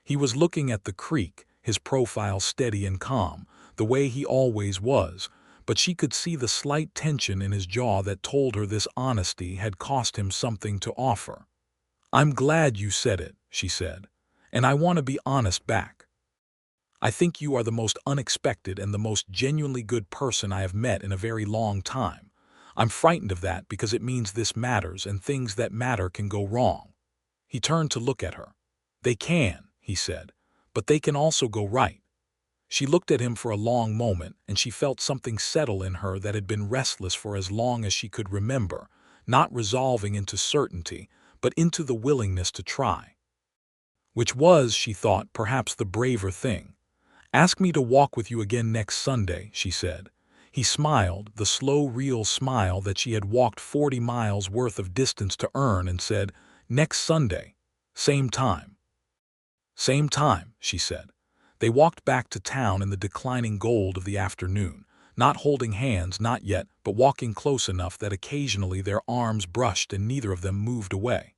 He was looking at the creek, his profile steady and calm, the way he always was, but she could see the slight tension in his jaw that told her this honesty had cost him something to offer. "I'm glad you said it," she said, "and I want to be honest back. I think you are the most unexpected and the most genuinely good person I have met in a very long time. I'm frightened of that because it means this matters and things that matter can go wrong." He turned to look at her. "They can," he said, "but they can also go right." She looked at him for a long moment, and she felt something settle in her that had been restless for as long as she could remember, not resolving into certainty, but into the willingness to try. Which was, she thought, perhaps the braver thing. "Ask me to walk with you again next Sunday," she said. He smiled, the slow, real smile that she had walked 40 miles worth of distance to earn, and said, "Next Sunday. Same time." "Same time," she said. They walked back to town in the declining gold of the afternoon, not holding hands, not yet, but walking close enough that occasionally their arms brushed and neither of them moved away.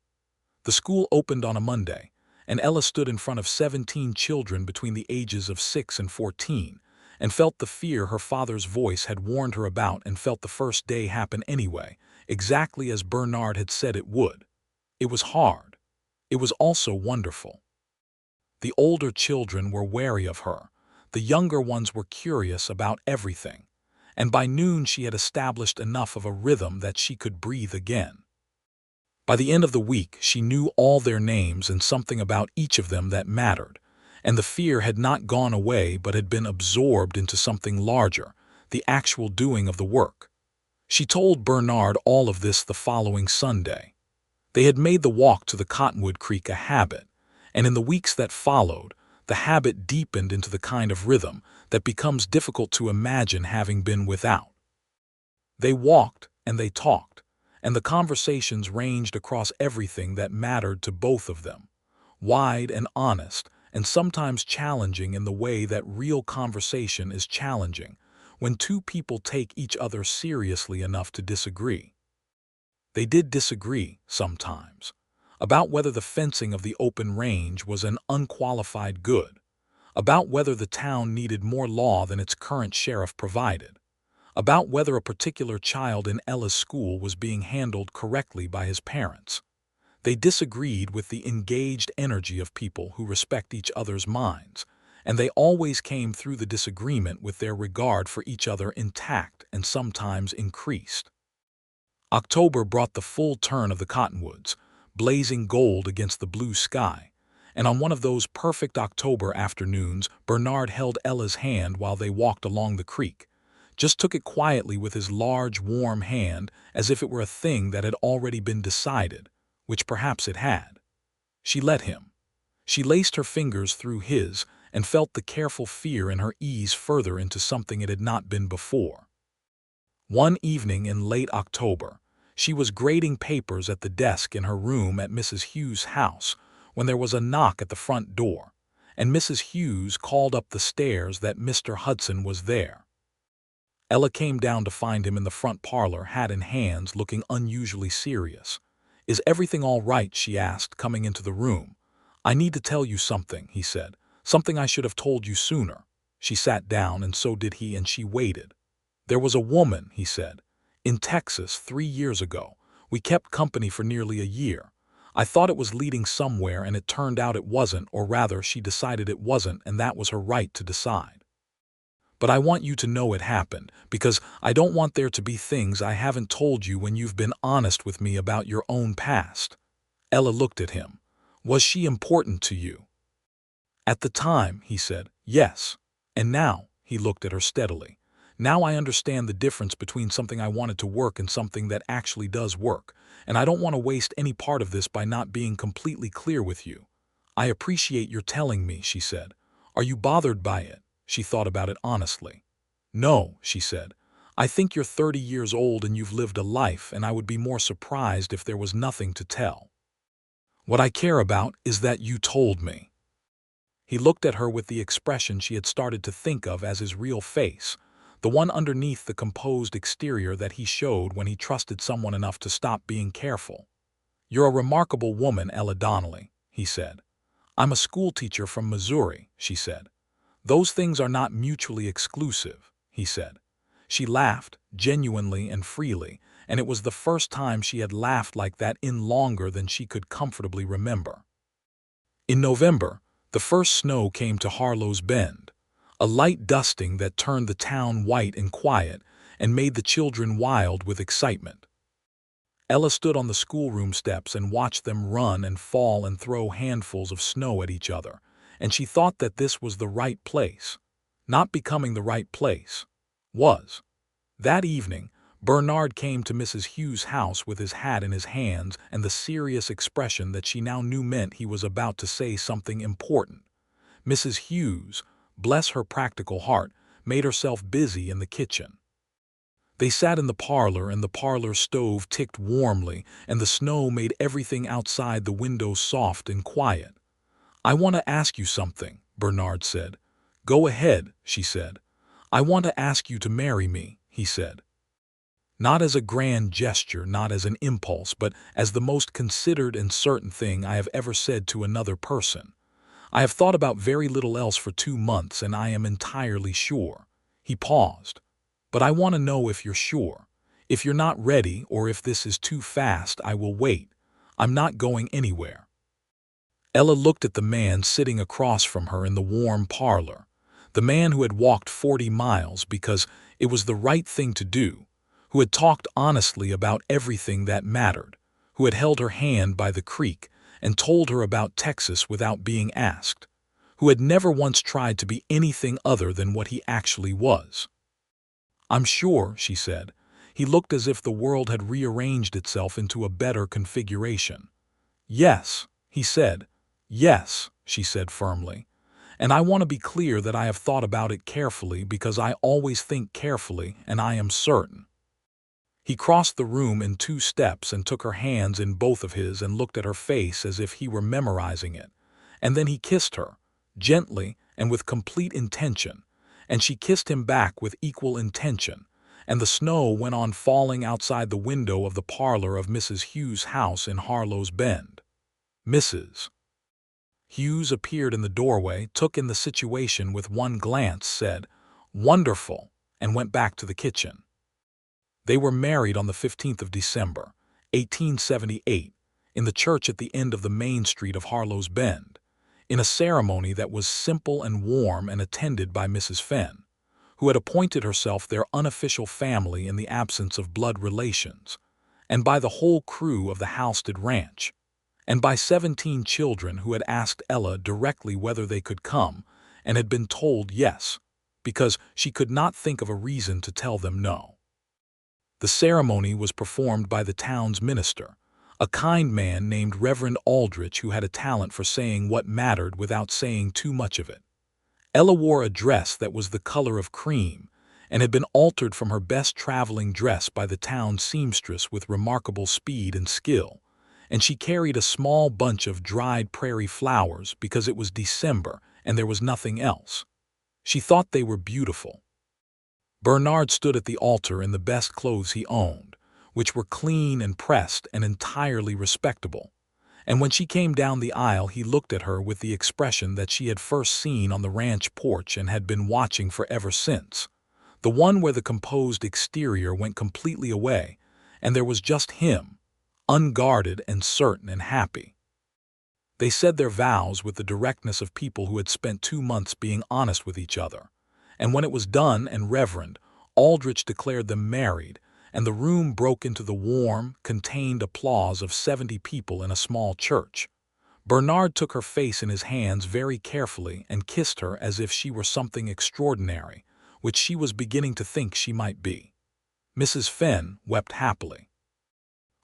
The school opened on a Monday, and Ella stood in front of 17 children between the ages of 6 and 14, and felt the fear her father's voice had warned her about, and felt the first day happen anyway, exactly as Bernard had said it would. It was hard. It was also wonderful. The older children were wary of her. The younger ones were curious about everything. And by noon she had established enough of a rhythm that she could breathe again. By the end of the week, she knew all their names and something about each of them that mattered. And the fear had not gone away but had been absorbed into something larger, the actual doing of the work. She told Bernard all of this the following Sunday. They had made the walk to the Cottonwood Creek a habit, and in the weeks that followed, the habit deepened into the kind of rhythm that becomes difficult to imagine having been without. They walked and they talked, and the conversations ranged across everything that mattered to both of them, wide and honest, and sometimes challenging in the way that real conversation is challenging, when two people take each other seriously enough to disagree. They did disagree, sometimes, about whether the fencing of the open range was an unqualified good, about whether the town needed more law than its current sheriff provided, about whether a particular child in Ella's school was being handled correctly by his parents. They disagreed with the engaged energy of people who respect each other's minds, and they always came through the disagreement with their regard for each other intact and sometimes increased. October brought the full turn of the cottonwoods, blazing gold against the blue sky, and on one of those perfect October afternoons Bernard held Ella's hand while they walked along the creek, just took it quietly with his large, warm hand as if it were a thing that had already been decided, which perhaps it had. She let him. She laced her fingers through his and felt the careful fear in her ease further into something it had not been before. One evening in late October, she was grading papers at the desk in her room at Mrs. Hughes' house when there was a knock at the front door, and Mrs. Hughes called up the stairs that Mr. Hudson was there. Ella came down to find him in the front parlor, hat in hands, looking unusually serious. "Is everything all right?" she asked, coming into the room. "I need to tell you something," he said. "Something I should have told you sooner." She sat down, and so did he, and she waited. "There was a woman," he said, "in Texas 3 years ago. We kept company for nearly a year. I thought it was leading somewhere, and it turned out it wasn't, or rather, she decided it wasn't, and that was her right to decide. But I want you to know it happened, because I don't want there to be things I haven't told you when you've been honest with me about your own past." Ella looked at him. "Was she important to you?" "At the time," he said, "yes. And now," he looked at her steadily, "now I understand the difference between something I wanted to work and something that actually does work, and I don't want to waste any part of this by not being completely clear with you." "I appreciate your telling me," she said. "Are you bothered by it?" She thought about it honestly. "No," she said. "I think you're 30 years old and you've lived a life, and I would be more surprised if there was nothing to tell. What I care about is that you told me." He looked at her with the expression she had started to think of as his real face, the one underneath the composed exterior that he showed when he trusted someone enough to stop being careful. "You're a remarkable woman, Ella Donnelly," he said. "I'm a schoolteacher from Missouri," she said. "Those things are not mutually exclusive," he said. She laughed, genuinely and freely, and it was the first time she had laughed like that in longer than she could comfortably remember. In November, the first snow came to Harlow's Bend, a light dusting that turned the town white and quiet and made the children wild with excitement. Ella stood on the schoolroom steps and watched them run and fall and throw handfuls of snow at each other, and she thought that this was the right place. Not becoming the right place was. That evening, Bernard came to Mrs. Hughes' house with his hat in his hands and the serious expression that she now knew meant he was about to say something important. Mrs. Hughes, bless her practical heart, made herself busy in the kitchen. They sat in the parlor, and the parlor stove ticked warmly, and the snow made everything outside the window soft and quiet. "I want to ask you something," Bernard said. "Go ahead," she said. "I want to ask you to marry me," he said. Not as a grand gesture, not as an impulse, but as the most considered and certain thing I have ever said to another person. "I have thought about very little else for 2 months, and I am entirely sure." He paused. "But I want to know if you're sure. If you're not ready, or if this is too fast, I will wait. I'm not going anywhere." Ella looked at the man sitting across from her in the warm parlor, the man who had walked 40 miles because it was the right thing to do, who had talked honestly about everything that mattered, who had held her hand by the creek and told her about Texas without being asked, who had never once tried to be anything other than what he actually was. "I'm sure," she said. He looked as if the world had rearranged itself into a better configuration. "Yes," he said. "Yes," she said firmly. "And I want to be clear that I have thought about it carefully, because I always think carefully, and I am certain." He crossed the room in 2 steps and took her hands in both of his and looked at her face as if he were memorizing it. And then he kissed her, gently and with complete intention, and she kissed him back with equal intention, and the snow went on falling outside the window of the parlor of Mrs. Hughes' house in Harlow's Bend. Mrs. Hughes appeared in the doorway, took in the situation with one glance, said, "Wonderful," and went back to the kitchen. They were married on the 15th of December, 1878, in the church at the end of the main street of Harlow's Bend, in a ceremony that was simple and warm and attended by Mrs. Fenn, who had appointed herself their unofficial family in the absence of blood relations, and by the whole crew of the Halstead Ranch, and by 17 children who had asked Ella directly whether they could come, and had been told yes, because she could not think of a reason to tell them no. The ceremony was performed by the town's minister, a kind man named Reverend Aldrich, who had a talent for saying what mattered without saying too much of it. Ella wore a dress that was the color of cream, and had been altered from her best traveling dress by the town seamstress with remarkable speed and skill, and she carried a small bunch of dried prairie flowers because it was December and there was nothing else. She thought they were beautiful. Bernard stood at the altar in the best clothes he owned, which were clean and pressed and entirely respectable, and when she came down the aisle he looked at her with the expression that she had first seen on the ranch porch and had been watching for ever since, the one where the composed exterior went completely away, and there was just him, unguarded and certain and happy. They said their vows with the directness of people who had spent 2 months being honest with each other, and when it was done and Reverend Aldrich declared them married, and the room broke into the warm, contained applause of 70 people in a small church, Bernard took her face in his hands very carefully and kissed her as if she were something extraordinary, which she was beginning to think she might be. Mrs. Fenn wept happily.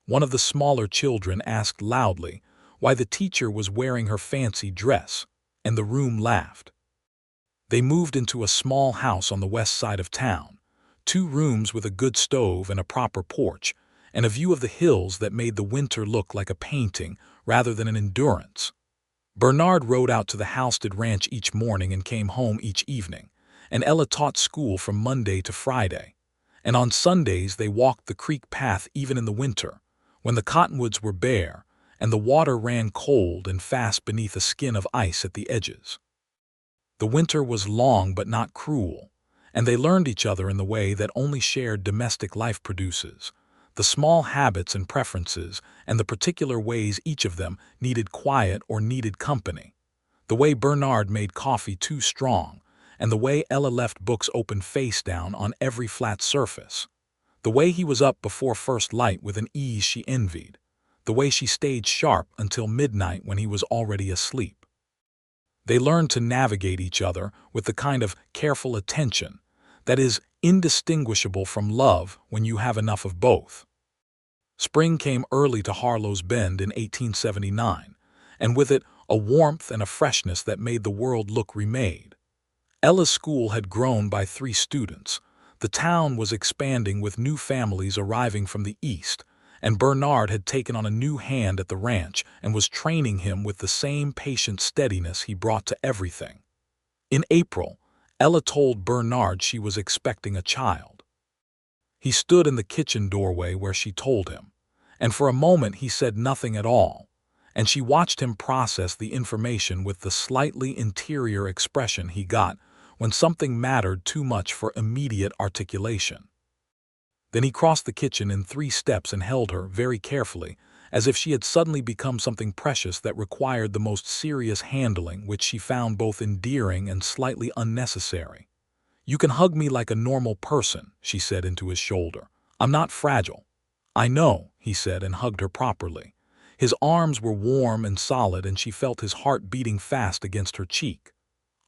One of the smaller children asked loudly why the teacher was wearing her fancy dress, and the room laughed. They moved into a small house on the west side of town, 2 rooms with a good stove and a proper porch, and a view of the hills that made the winter look like a painting rather than an endurance. Bernard rode out to the Halstead Ranch each morning and came home each evening, and Ella taught school from Monday to Friday, and on Sundays they walked the creek path even in the winter, when the cottonwoods were bare and the water ran cold and fast beneath a skin of ice at the edges. The winter was long but not cruel, and they learned each other in the way that only shared domestic life produces, the small habits and preferences and the particular ways each of them needed quiet or needed company, the way Bernard made coffee too strong, and the way Ella left books open face down on every flat surface, the way he was up before first light with an ease she envied, the way she stayed sharp until midnight when he was already asleep. They learned to navigate each other with the kind of careful attention that is indistinguishable from love when you have enough of both. Spring came early to Harlow's Bend in 1879, and with it a warmth and a freshness that made the world look remade. Ella's school had grown by 3 students, the town was expanding with new families arriving from the east, and Bernard had taken on a new hand at the ranch and was training him with the same patient steadiness he brought to everything. In April, Ella told Bernard she was expecting a child. He stood in the kitchen doorway where she told him, and for a moment he said nothing at all, and she watched him process the information with the slightly interior expression he got when something mattered too much for immediate articulation. Then he crossed the kitchen in 3 steps and held her very carefully, as if she had suddenly become something precious that required the most serious handling, which she found both endearing and slightly unnecessary. "You can hug me like a normal person," she said into his shoulder. "I'm not fragile." "I know," he said, and hugged her properly. His arms were warm and solid, and she felt his heart beating fast against her cheek.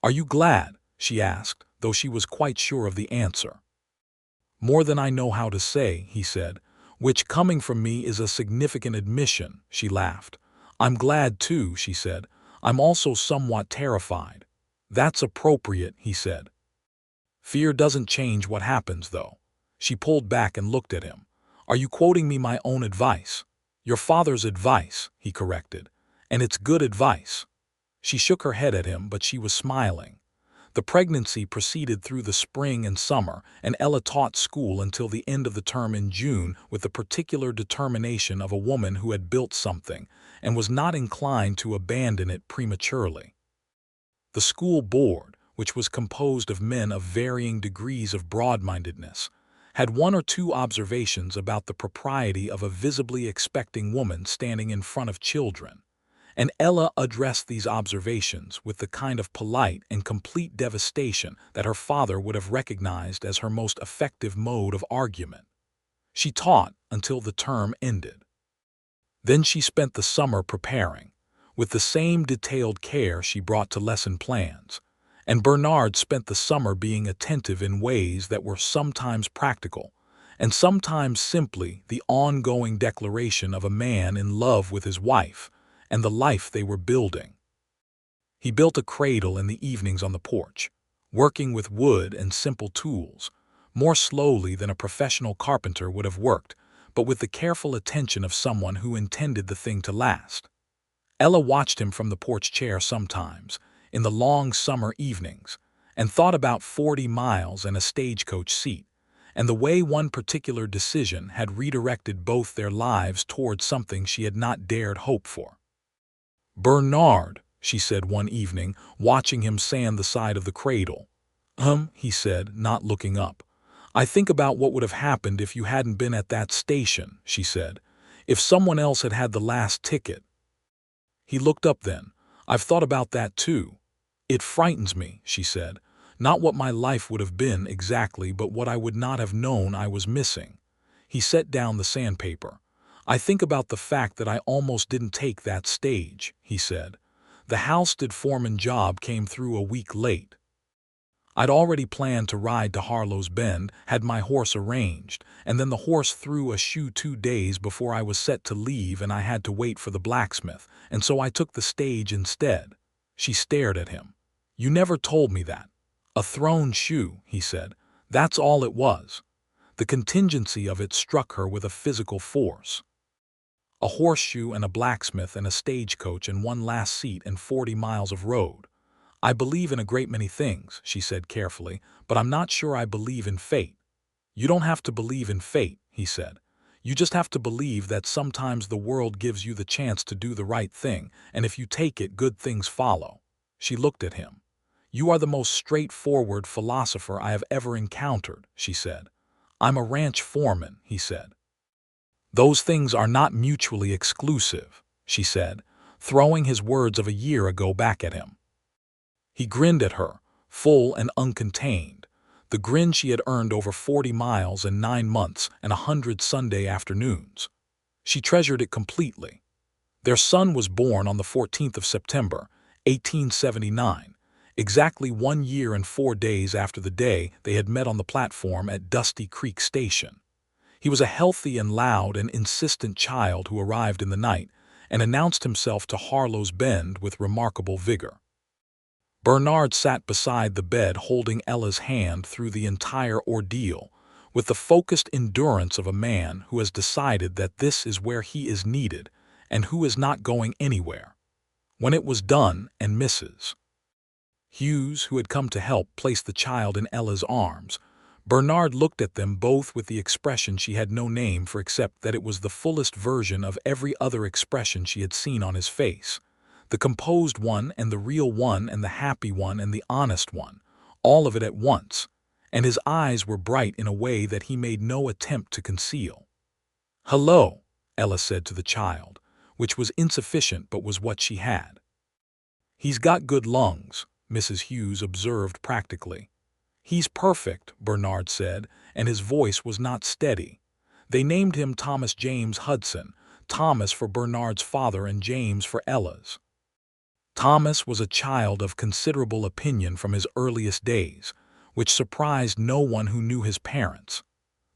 "Are you glad?" she asked, though she was quite sure of the answer. "More than I know how to say," he said, "which, coming from me, is a significant admission," she laughed. "I'm glad too," she said. "I'm also somewhat terrified." "That's appropriate," he said. "Fear doesn't change what happens, though." She pulled back and looked at him. "Are you quoting me my own advice?" "Your father's advice," he corrected. "And it's good advice." She shook her head at him, but she was smiling. The pregnancy proceeded through the spring and summer, and Ella taught school until the end of the term in June with the particular determination of a woman who had built something and was not inclined to abandon it prematurely. The school board, which was composed of men of varying degrees of broad-mindedness, had 1 or 2 observations about the propriety of a visibly expecting woman standing in front of children, and Ella addressed these observations with the kind of polite and complete devastation that her father would have recognized as her most effective mode of argument. She taught until the term ended. Then she spent the summer preparing, with the same detailed care she brought to lesson plans, and Bernard spent the summer being attentive in ways that were sometimes practical and sometimes simply the ongoing declaration of a man in love with his wife and the life they were building. He built a cradle in the evenings on the porch, working with wood and simple tools, more slowly than a professional carpenter would have worked, but with the careful attention of someone who intended the thing to last. Ella watched him from the porch chair sometimes, in the long summer evenings, and thought about 40 miles and a stagecoach seat, and the way one particular decision had redirected both their lives towards something she had not dared hope for. "Bernard," she said one evening, watching him sand the side of the cradle. He said, not looking up. "I think about what would have happened if you hadn't been at that station," she said. "If someone else had had the last ticket." He looked up then. "I've thought about that too. It frightens me," she said. "Not what my life would have been exactly, but what I would not have known I was missing." He set down the sandpaper. "I think about the fact that I almost didn't take that stage," he said. "The Halstead foreman job came through a week late. I'd already planned to ride to Harlow's Bend, had my horse arranged, and then the horse threw a shoe 2 days before I was set to leave and I had to wait for the blacksmith, and so I took the stage instead." She stared at him. "You never told me that." "A thrown shoe," he said. "That's all it was." The contingency of it struck her with a physical force. A horseshoe and a blacksmith and a stagecoach and 1 last seat and 40 miles of road. "I believe in a great many things," she said carefully, "but I'm not sure I believe in fate." "You don't have to believe in fate," he said. "You just have to believe that sometimes the world gives you the chance to do the right thing, and if you take it, good things follow." She looked at him. "You are the most straightforward philosopher I have ever encountered," she said. "I'm a ranch foreman," he said. "Those things are not mutually exclusive," she said, throwing his words of a year ago back at him. He grinned at her, full and uncontained, the grin she had earned over 40 miles and 9 months and 100 Sunday afternoons. She treasured it completely. Their son was born on the 14th of September, 1879, exactly 1 year and 4 days after the day they had met on the platform at Dusty Creek Station. He was a healthy and loud and insistent child who arrived in the night and announced himself to Harlow's Bend with remarkable vigor. Bernard sat beside the bed holding Ella's hand through the entire ordeal, with the focused endurance of a man who has decided that this is where he is needed and who is not going anywhere. When it was done, and Mrs. Hughes, who had come to help, placed the child in Ella's arms. Bernard looked at them both with the expression she had no name for except that it was the fullest version of every other expression she had seen on his face. The composed one and the real one and the happy one and the honest one, all of it at once, and his eyes were bright in a way that he made no attempt to conceal. "Hello," Ella said to the child, which was insufficient but was what she had. "He's got good lungs," Mrs. Hughes observed practically. "He's perfect," Bernard said, and his voice was not steady. They named him Thomas James Hudson, Thomas for Bernard's father and James for Ella's. Thomas was a child of considerable opinion from his earliest days, which surprised no one who knew his parents.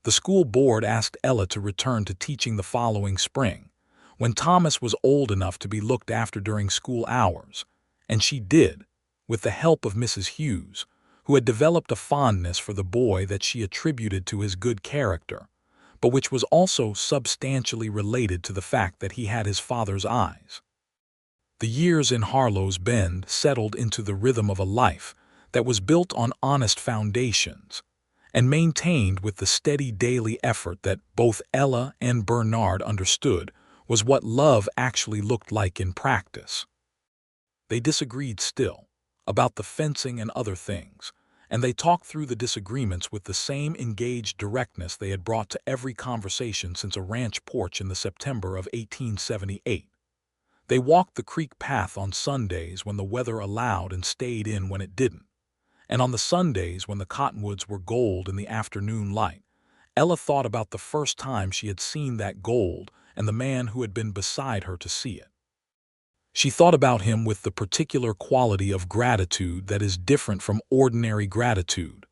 The school board asked Ella to return to teaching the following spring, when Thomas was old enough to be looked after during school hours, and she did, with the help of Mrs. Hughes, who had developed a fondness for the boy that she attributed to his good character, but which was also substantially related to the fact that he had his father's eyes. The years in Harlow's Bend settled into the rhythm of a life that was built on honest foundations and maintained with the steady daily effort that both Ella and Bernard understood was what love actually looked like in practice. They disagreed still about the fencing and other things, and they talked through the disagreements with the same engaged directness they had brought to every conversation since a ranch porch in the September of 1878. They walked the creek path on Sundays when the weather allowed and stayed in when it didn't. And on the Sundays when the cottonwoods were gold in the afternoon light, Ella thought about the first time she had seen that gold and the man who had been beside her to see it. She thought about him with the particular quality of gratitude that is different from ordinary gratitude,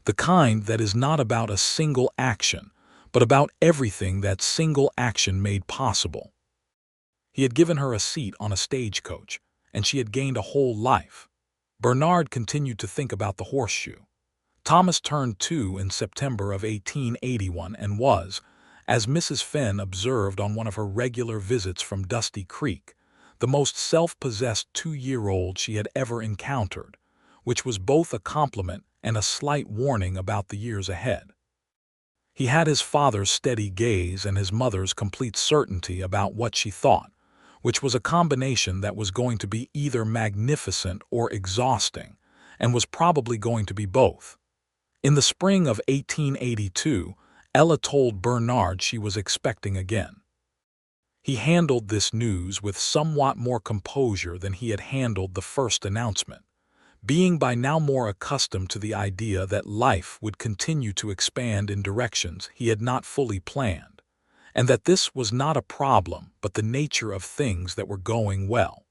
the kind that is not about a single action, but about everything that single action made possible. He had given her a seat on a stagecoach, and she had gained a whole life. Bernard continued to think about the horseshoe. Thomas turned 2 in September of 1881 and was, as Mrs. Fenn observed on one of her regular visits from Dusty Creek, the most self-possessed 2-year-old she had ever encountered, which was both a compliment and a slight warning about the years ahead. He had his father's steady gaze and his mother's complete certainty about what she thought, which was a combination that was going to be either magnificent or exhausting, and was probably going to be both. In the spring of 1882, Ella told Bernard she was expecting again. He handled this news with somewhat more composure than he had handled the first announcement, being by now more accustomed to the idea that life would continue to expand in directions he had not fully planned, and that this was not a problem but the nature of things that were going well.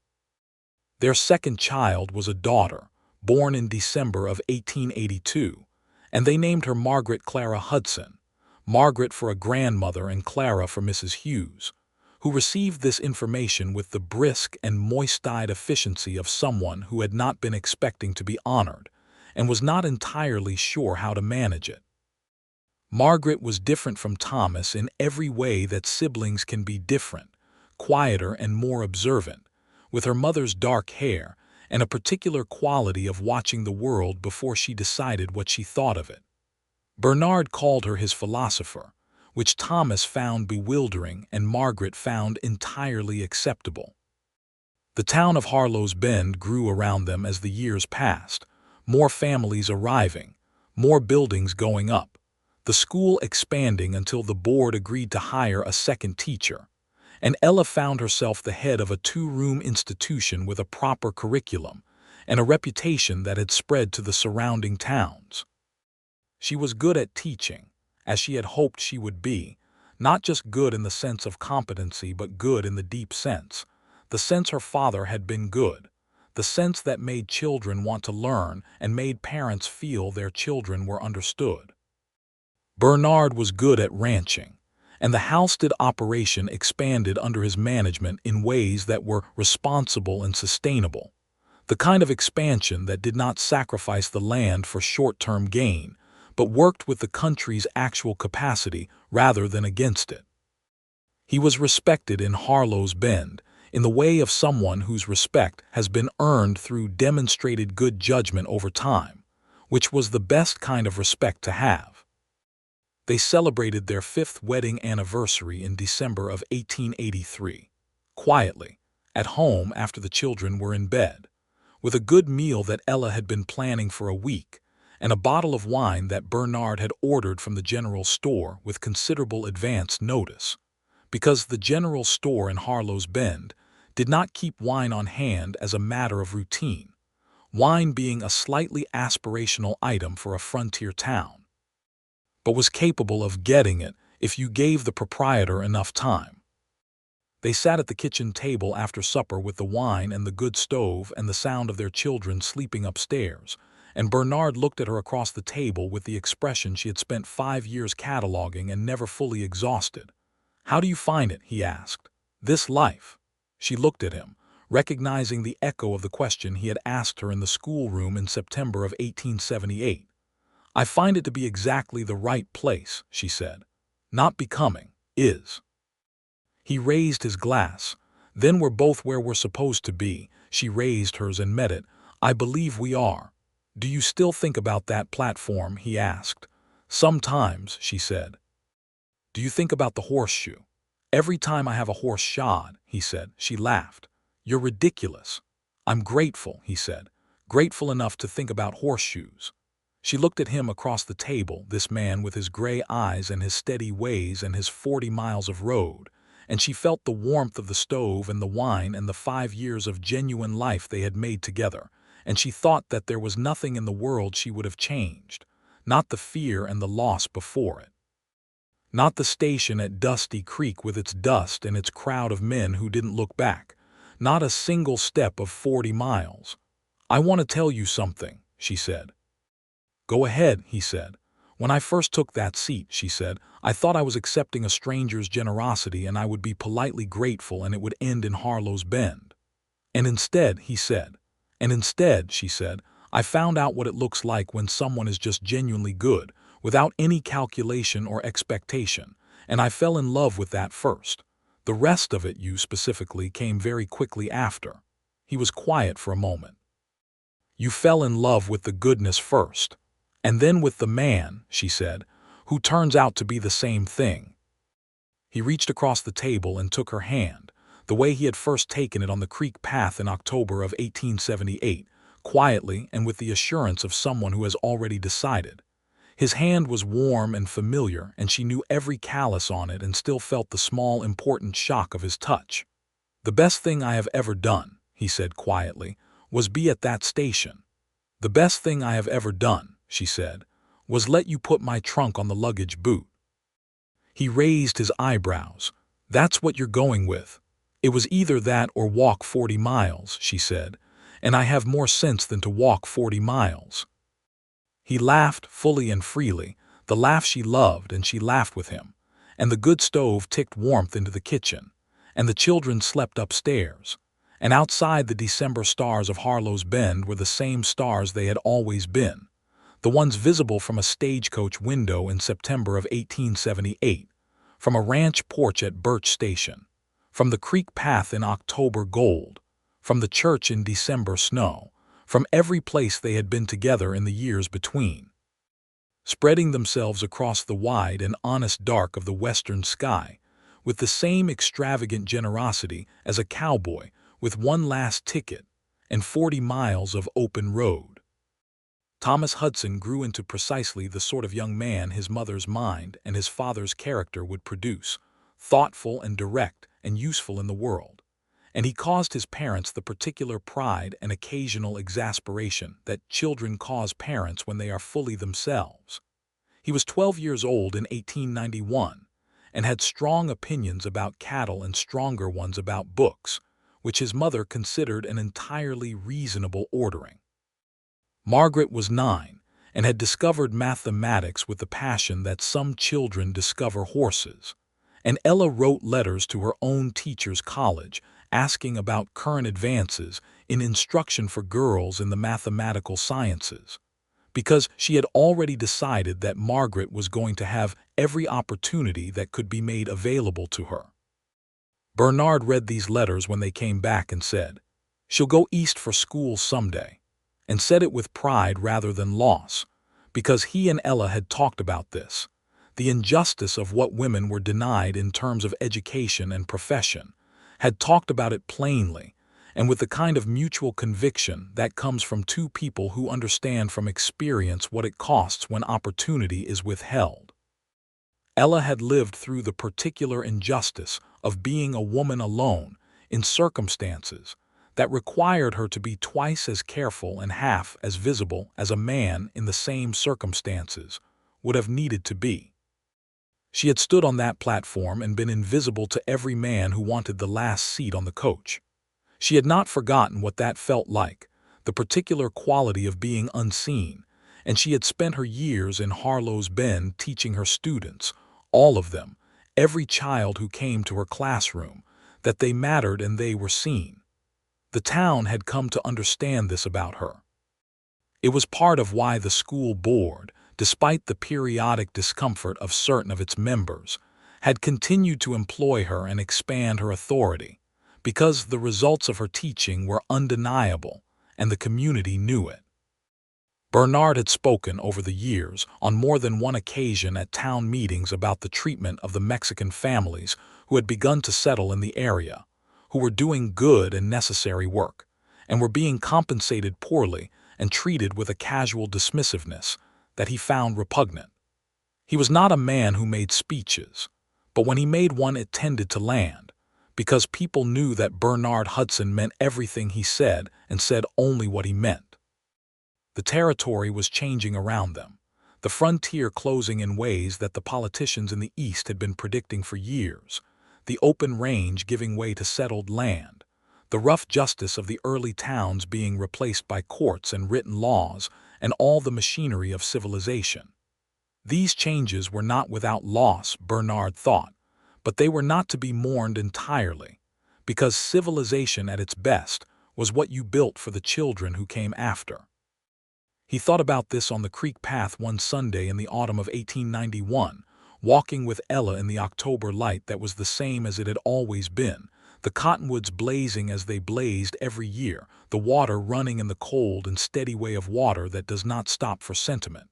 Their second child was a daughter, born in December of 1882, and they named her Margaret Clara Hudson, Margaret for a grandmother and Clara for Mrs. Hughes, who received this information with the brisk and moist-eyed efficiency of someone who had not been expecting to be honored and was not entirely sure how to manage it. Margaret was different from Thomas in every way that siblings can be different, quieter and more observant, with her mother's dark hair and a particular quality of watching the world before she decided what she thought of it. Bernard called her his philosopher, which Thomas found bewildering and Margaret found entirely acceptable. The town of Harlow's Bend grew around them as the years passed, more families arriving, more buildings going up, the school expanding until the board agreed to hire a second teacher, and Ella found herself the head of a 2-room institution with a proper curriculum and a reputation that had spread to the surrounding towns. She was good at teaching, as she had hoped she would be, not just good in the sense of competency but good in the deep sense, the sense her father had been good, the sense that made children want to learn and made parents feel their children were understood. Bernard was good at ranching, and the Halstead operation expanded under his management in ways that were responsible and sustainable, the kind of expansion that did not sacrifice the land for short-term gain, but worked with the country's actual capacity rather than against it. He was respected in Harlow's Bend in the way of someone whose respect has been earned through demonstrated good judgment over time, which was the best kind of respect to have. They celebrated their 5th wedding anniversary in December of 1883, quietly, at home after the children were in bed, with a good meal that Ella had been planning for a week, and a bottle of wine that Bernard had ordered from the general store with considerable advance notice, because the general store in Harlow's Bend did not keep wine on hand as a matter of routine, wine being a slightly aspirational item for a frontier town, but was capable of getting it if you gave the proprietor enough time. They sat at the kitchen table after supper with the wine and the good stove and the sound of their children sleeping upstairs, and Bernard looked at her across the table with the expression she had spent 5 years cataloging and never fully exhausted. "How do you find it?" he asked. "This life?" She looked at him, recognizing the echo of the question he had asked her in the schoolroom in September of 1878. "I find it to be exactly the right place," she said. "Not becoming, is." He raised his glass. "Then we're both where we're supposed to be." She raised hers and met it. "I believe we are." "Do you still think about that platform?" he asked. "Sometimes," she said. "Do you think about the horseshoe?" "Every time I have a horse shod," he said. She laughed. "You're ridiculous." "I'm grateful," he said. "Grateful enough to think about horseshoes." She looked at him across the table, this man with his gray eyes and his steady ways and his 40 miles of road, and she felt the warmth of the stove and the wine and the 5 years of genuine life they had made together, and she thought that there was nothing in the world she would have changed, not the fear and the loss before it. Not the station at Dusty Creek with its dust and its crowd of men who didn't look back, not a single step of 40 miles. "I want to tell you something," she said. "Go ahead," he said. "When I first took that seat," she said, "I thought I was accepting a stranger's generosity and I would be politely grateful and it would end in Harlow's Bend. And instead," he said, she said, "I found out what it looks like when someone is just genuinely good, without any calculation or expectation, and I fell in love with that first. The rest of it, you specifically, came very quickly after." He was quiet for a moment. "You fell in love with the goodness first. And then with the man," she said, "who turns out to be the same thing." He reached across the table and took her hand, the way he had first taken it on the creek path in October of 1878, quietly and with the assurance of someone who has already decided. His hand was warm and familiar, and she knew every callus on it and still felt the small, important shock of his touch. "The best thing I have ever done," he said quietly, "was be at that station. The best thing I have ever done," she said, "was let you put my trunk on the luggage boot." He raised his eyebrows. "That's what you're going with." "It was either that or walk 40 miles, she said, "and I have more sense than to walk 40 miles. He laughed fully and freely, the laugh she loved, and she laughed with him, and the good stove ticked warmth into the kitchen, and the children slept upstairs, and outside the December stars of Harlow's Bend were the same stars they had always been, the ones visible from a stagecoach window in September of 1878, from a ranch porch at Birch Station, from the creek path in October gold, from the church in December snow, from every place they had been together in the years between, spreading themselves across the wide and honest dark of the western sky, with the same extravagant generosity as a cowboy with one last ticket and 40 miles of open road. Thomas Hudson grew into precisely the sort of young man his mother's mind and his father's character would produce, thoughtful and direct and useful in the world, and he caused his parents the particular pride and occasional exasperation that children cause parents when they are fully themselves. He was 12 years old in 1891 and had strong opinions about cattle and stronger ones about books, which his mother considered an entirely reasonable ordering. Margaret was 9 and had discovered mathematics with the passion that some children discover horses, and Ella wrote letters to her own teacher's college asking about current advances in instruction for girls in the mathematical sciences, because she had already decided that Margaret was going to have every opportunity that could be made available to her. Bernard read these letters when they came back and said, "She'll go east for school someday," and said it with pride rather than loss, because he and Ella had talked about this, the injustice of what women were denied in terms of education and profession, had talked about it plainly, and with the kind of mutual conviction that comes from two people who understand from experience what it costs when opportunity is withheld. Ella had lived through the particular injustice of being a woman alone in circumstances that required her to be twice as careful and half as visible as a man in the same circumstances would have needed to be. She had stood on that platform and been invisible to every man who wanted the last seat on the coach. She had not forgotten what that felt like, the particular quality of being unseen, and she had spent her years in Harlow's Bend teaching her students, all of them, every child who came to her classroom, that they mattered and they were seen. The town had come to understand this about her. It was part of why the school board, despite the periodic discomfort of certain of its members, had continued to employ her and expand her authority, because the results of her teaching were undeniable and the community knew it. Bernard had spoken over the years on more than one occasion at town meetings about the treatment of the Mexican families who had begun to settle in the area, who were doing good and necessary work, and were being compensated poorly and treated with a casual dismissiveness that he found repugnant. He was not a man who made speeches, but when he made one it tended to land, because people knew that Bernard Hudson meant everything he said and said only what he meant. The territory was changing around them, the frontier closing in ways that the politicians in the East had been predicting for years, the open range giving way to settled land, the rough justice of the early towns being replaced by courts and written laws and all the machinery of civilization. These changes were not without loss, Bernard thought, but they were not to be mourned entirely, because civilization at its best was what you built for the children who came after. He thought about this on the creek path one Sunday in the autumn of 1891, walking with Ella in the October light that was the same as it had always been, the cottonwoods blazing as they blazed every year, the water running in the cold and steady way of water that does not stop for sentiment.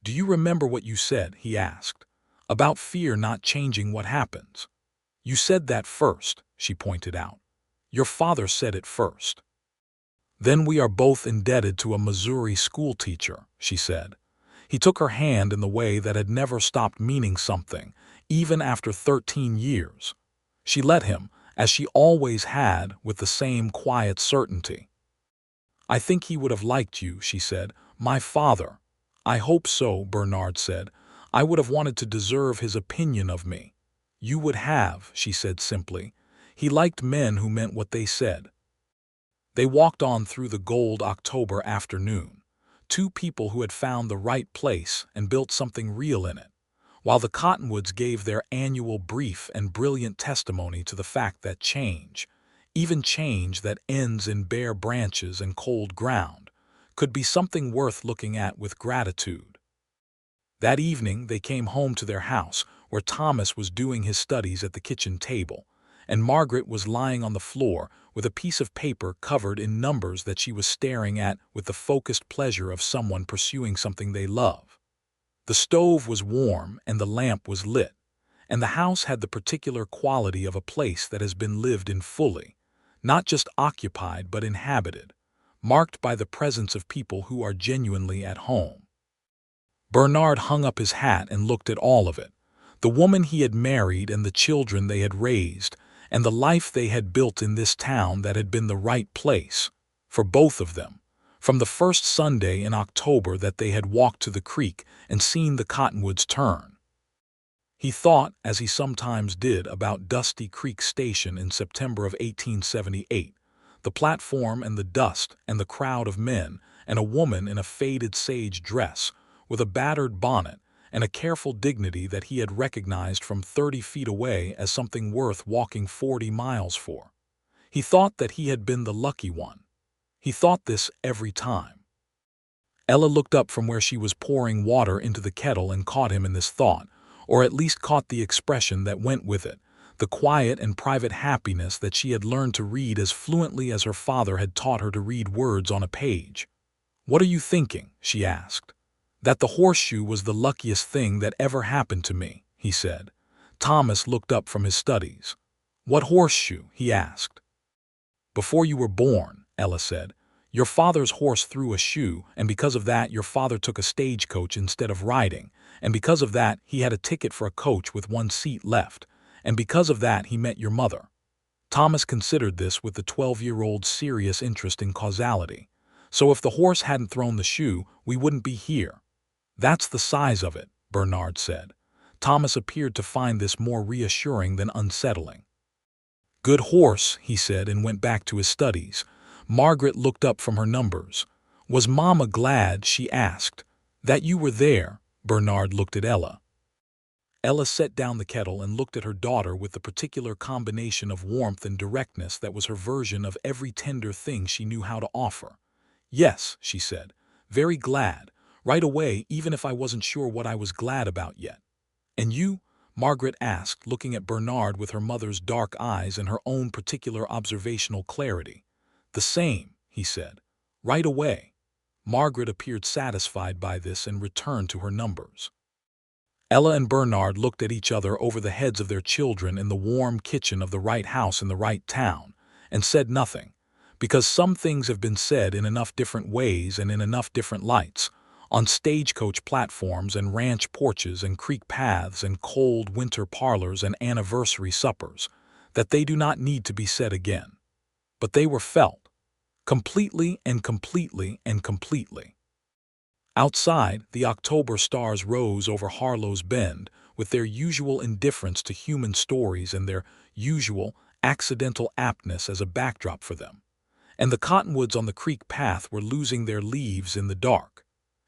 "Do you remember what you said," he asked, "about fear not changing what happens?" "You said that first," she pointed out. "Your father said it first." "Then we are both indebted to a Missouri schoolteacher," she said. He took her hand in the way that had never stopped meaning something, even after 13 years. She let him, as she always had, with the same quiet certainty. "I think he would have liked you," she said. "My father." "I hope so," Bernard said. "I would have wanted to deserve his opinion of me." "You would have," she said simply. "He liked men who meant what they said." They walked on through the gold October afternoon, two people who had found the right place and built something real in it, while the cottonwoods gave their annual brief and brilliant testimony to the fact that change, even change that ends in bare branches and cold ground, could be something worth looking at with gratitude. That evening they came home to their house, where Thomas was doing his studies at the kitchen table, and Margaret was lying on the floor with a piece of paper covered in numbers that she was staring at with the focused pleasure of someone pursuing something they love. The stove was warm and the lamp was lit, and the house had the particular quality of a place that has been lived in fully, not just occupied but inhabited, marked by the presence of people who are genuinely at home. Bernard hung up his hat and looked at all of it, the woman he had married and the children they had raised, and the life they had built in this town that had been the right place, for both of them, from the first Sunday in October that they had walked to the creek and seen the cottonwoods turn. He thought, as he sometimes did, about Dusty Creek Station in September of 1878, the platform and the dust and the crowd of men and a woman in a faded sage dress, with a battered bonnet and a careful dignity that he had recognized from 30 feet away as something worth walking 40 miles for. He thought that he had been the lucky one. He thought this every time. Ella looked up from where she was pouring water into the kettle and caught him in this thought, or at least caught the expression that went with it, the quiet and private happiness that she had learned to read as fluently as her father had taught her to read words on a page. "What are you thinking?" she asked. "That the horseshoe was the luckiest thing that ever happened to me," he said. Thomas looked up from his studies. "What horseshoe?" he asked. "Before you were born," Ella said. "Your father's horse threw a shoe, and because of that your father took a stagecoach instead of riding, and because of that he had a ticket for a coach with one seat left, and because of that he met your mother." Thomas considered this with the 12-year-old's serious interest in causality. "So if the horse hadn't thrown the shoe, we wouldn't be here." "That's the size of it," Bernard said. Thomas appeared to find this more reassuring than unsettling. "Good horse," he said, and went back to his studies. Margaret looked up from her numbers. "Was Mama glad," she asked, "that you were there?" Bernard looked at Ella. Ella set down the kettle and looked at her daughter with the particular combination of warmth and directness that was her version of every tender thing she knew how to offer. "Yes," she said, "very glad. Right away, even if I wasn't sure what I was glad about yet." "And you?" Margaret asked, looking at Bernard with her mother's dark eyes and her own particular observational clarity. "The same," he said. "Right away." Margaret appeared satisfied by this and returned to her numbers. Ella and Bernard looked at each other over the heads of their children in the warm kitchen of the right house in the right town, and said nothing, because some things have been said in enough different ways and in enough different lights, on stagecoach platforms and ranch porches and creek paths and cold winter parlors and anniversary suppers, that they do not need to be said again. But they were felt, completely and completely and completely. Outside, the October stars rose over Harlow's Bend with their usual indifference to human stories and their usual, accidental aptness as a backdrop for them. And the cottonwoods on the creek path were losing their leaves in the dark.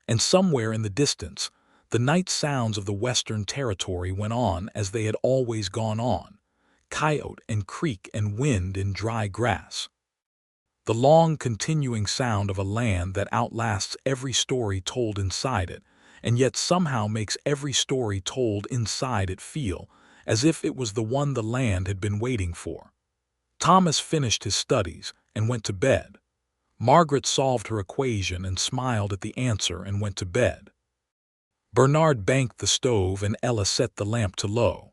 And somewhere in the distance, the night sounds of the Western Territory went on as they had always gone on, coyote and creek and wind in dry grass. The long, continuing sound of a land that outlasts every story told inside it, and yet somehow makes every story told inside it feel as if it was the one the land had been waiting for. Thomas finished his studies and went to bed. Margaret solved her equation and smiled at the answer and went to bed. Bernard banked the stove and Ella set the lamp to low.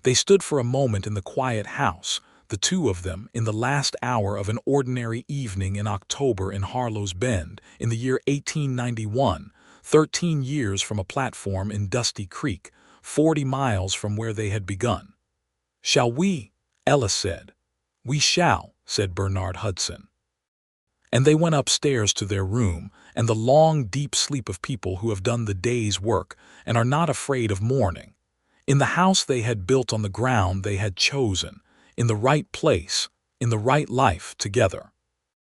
They stood for a moment in the quiet house, the two of them, in the last hour of an ordinary evening in October in Harlow's Bend, in the year 1891, 13 years from a platform in Dusty Creek, 40 miles from where they had begun. "Shall we?" Ella said. "We shall," said Bernard Hudson. And they went upstairs to their room, and the long, deep sleep of people who have done the day's work and are not afraid of morning. In the house they had built on the ground they had chosen, in the right place, in the right life together.